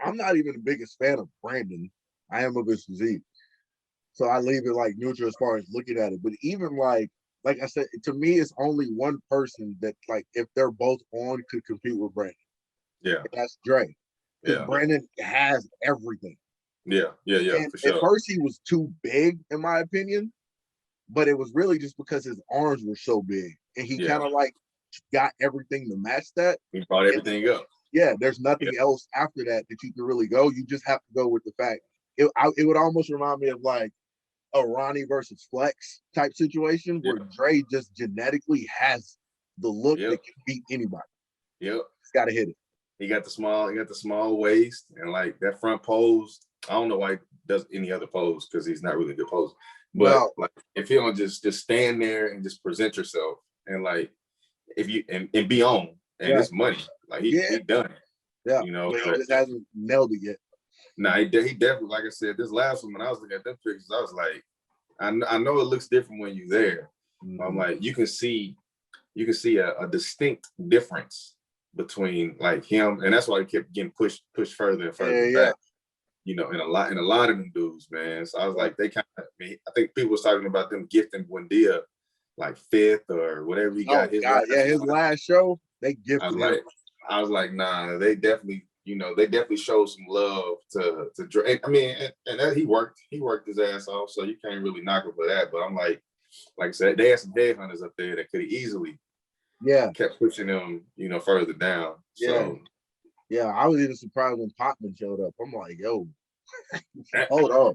I'm not even the biggest fan of Brandon. I am of his physique. So I leave it like neutral as far as looking at it. But even like I said, to me, it's only one person that, like, if they're both on, could compete with Brandon. Yeah. And that's Dre. Yeah. Brandon has everything. Yeah, and for sure. At first, he was too big, in my opinion. But it was really just because his arms were so big. And he kind of like got everything to match that. He brought everything up. Yeah, there's nothing else after that you can really go. You just have to go with the fact. It would almost remind me of like a Ronnie versus Flex type situation where Dre just genetically has the look that can beat anybody. Yep. He's got to hit it. He got the small waist and like that front pose. I don't know why he does any other pose because he's not really a good poser. But like if you don't just stand there and just present yourself and like if you and be on and it's money. Like he done it. Yeah. You know, but he just hasn't nailed it yet. Nah, he definitely, like I said, this last one when I was looking at them pictures, I was like, I know it looks different when you're there. Mm-hmm. I'm like, you can see a distinct difference between like him, and that's why he kept getting pushed further and further back. You know, in a lot of them dudes, man. So I was like, they kind of. I think people was talking about them gifting Buendia like 5th or whatever he got. His last show they gifted him. I was like, nah, they definitely. You know, they definitely showed some love to Dre. I mean, and that he worked his ass off, so you can't really knock him for that. But I'm like I said, they had some headhunters up there that could have easily kept pushing them, you know, further down. So I was even surprised when Potman showed up. I'm like, yo, hold on.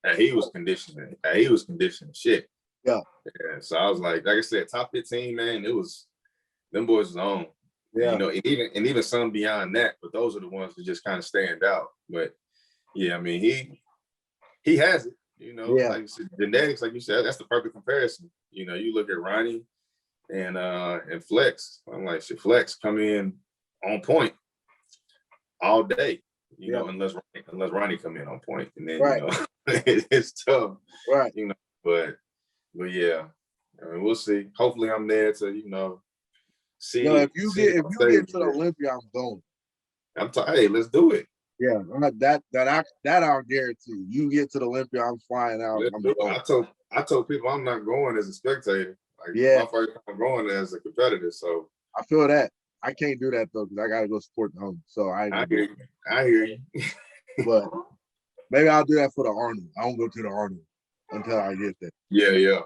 And he was conditioning. He was conditioning shit. Yeah. So I was like I said, top 15, man. It was them boys was on. Yeah. You know, and even some beyond that, but those are the ones that just kind of stand out. But yeah, I mean, he has it, you know, like you said, genetics, like you said, that's the perfect comparison. You know, you look at Ronnie and Flex. I'm like, should Flex come in on point all day, you know, unless Ronnie come in on point. And then you know, it's tough. Right. You know, but yeah. I mean, we'll see. Hopefully I'm there to, you know, see. No, if you get to the Olympia, I'm going. Hey, let's do it. Yeah, that I'll guarantee. You get to the Olympia, I'm flying out. I told people I'm not going as a spectator. Like, my first time going as a competitor. So I feel that. I can't do that though because I gotta go support the home. So I hear you. But maybe I'll do that for the Arnold. I won't go to the Arnold until I get there. Yeah.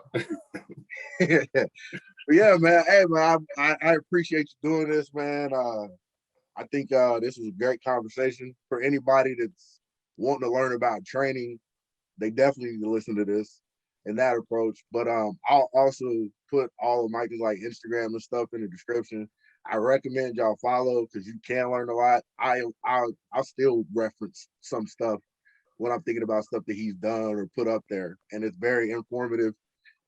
But yeah, man. Hey, man, I appreciate you doing this, man. I think this was a great conversation for anybody that's wanting to learn about training. They definitely need to listen to this and that approach. But I'll also put all of Micah's like Instagram and stuff in the description. I recommend y'all follow because you can learn a lot. I'll still reference some stuff when I'm thinking about stuff that he's done or put up there, and it's very informative.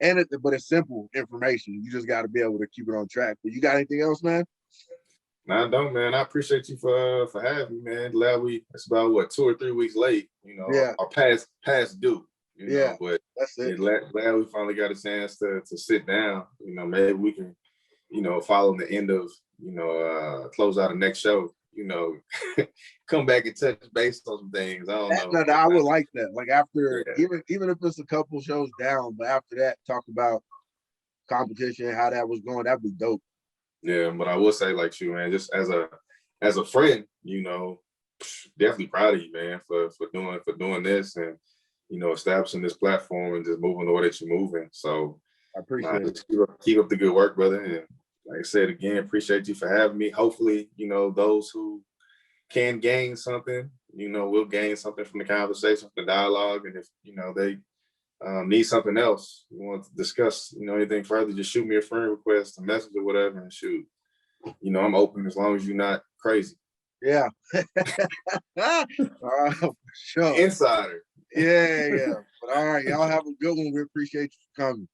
But it's simple information. You just got to be able to keep it on track. But you got anything else, man? No, I don't, man. I appreciate you for having me, man. Glad it's about 2 or 3 weeks late, you know, or past due. You know, but that's it. Glad we finally got a chance to sit down. You know, maybe we can, you know, follow the end of, you know, close out the next show. You know, come back and touch base on some things. I don't know. No, I would like that. Like after, even if it's a couple shows down, but after that, talk about competition, how that was going. That'd be dope. Yeah, but I will say, like you, man, just as a friend, you know, definitely proud of you, man, for doing this and, you know, establishing this platform and just moving the way that you're moving. So I appreciate it. Keep up the good work, brother. And like I said again, appreciate you for having me. Hopefully, you know, those who can gain something, you know, will gain something from the conversation, from the dialogue. And if, you know, they need something else, you want to discuss, you know, anything further, just shoot me a friend request, a message or whatever, and shoot. You know, I'm open as long as you're not crazy. Yeah. For sure. Insider. Yeah. But all right, y'all have a good one. We appreciate you for coming.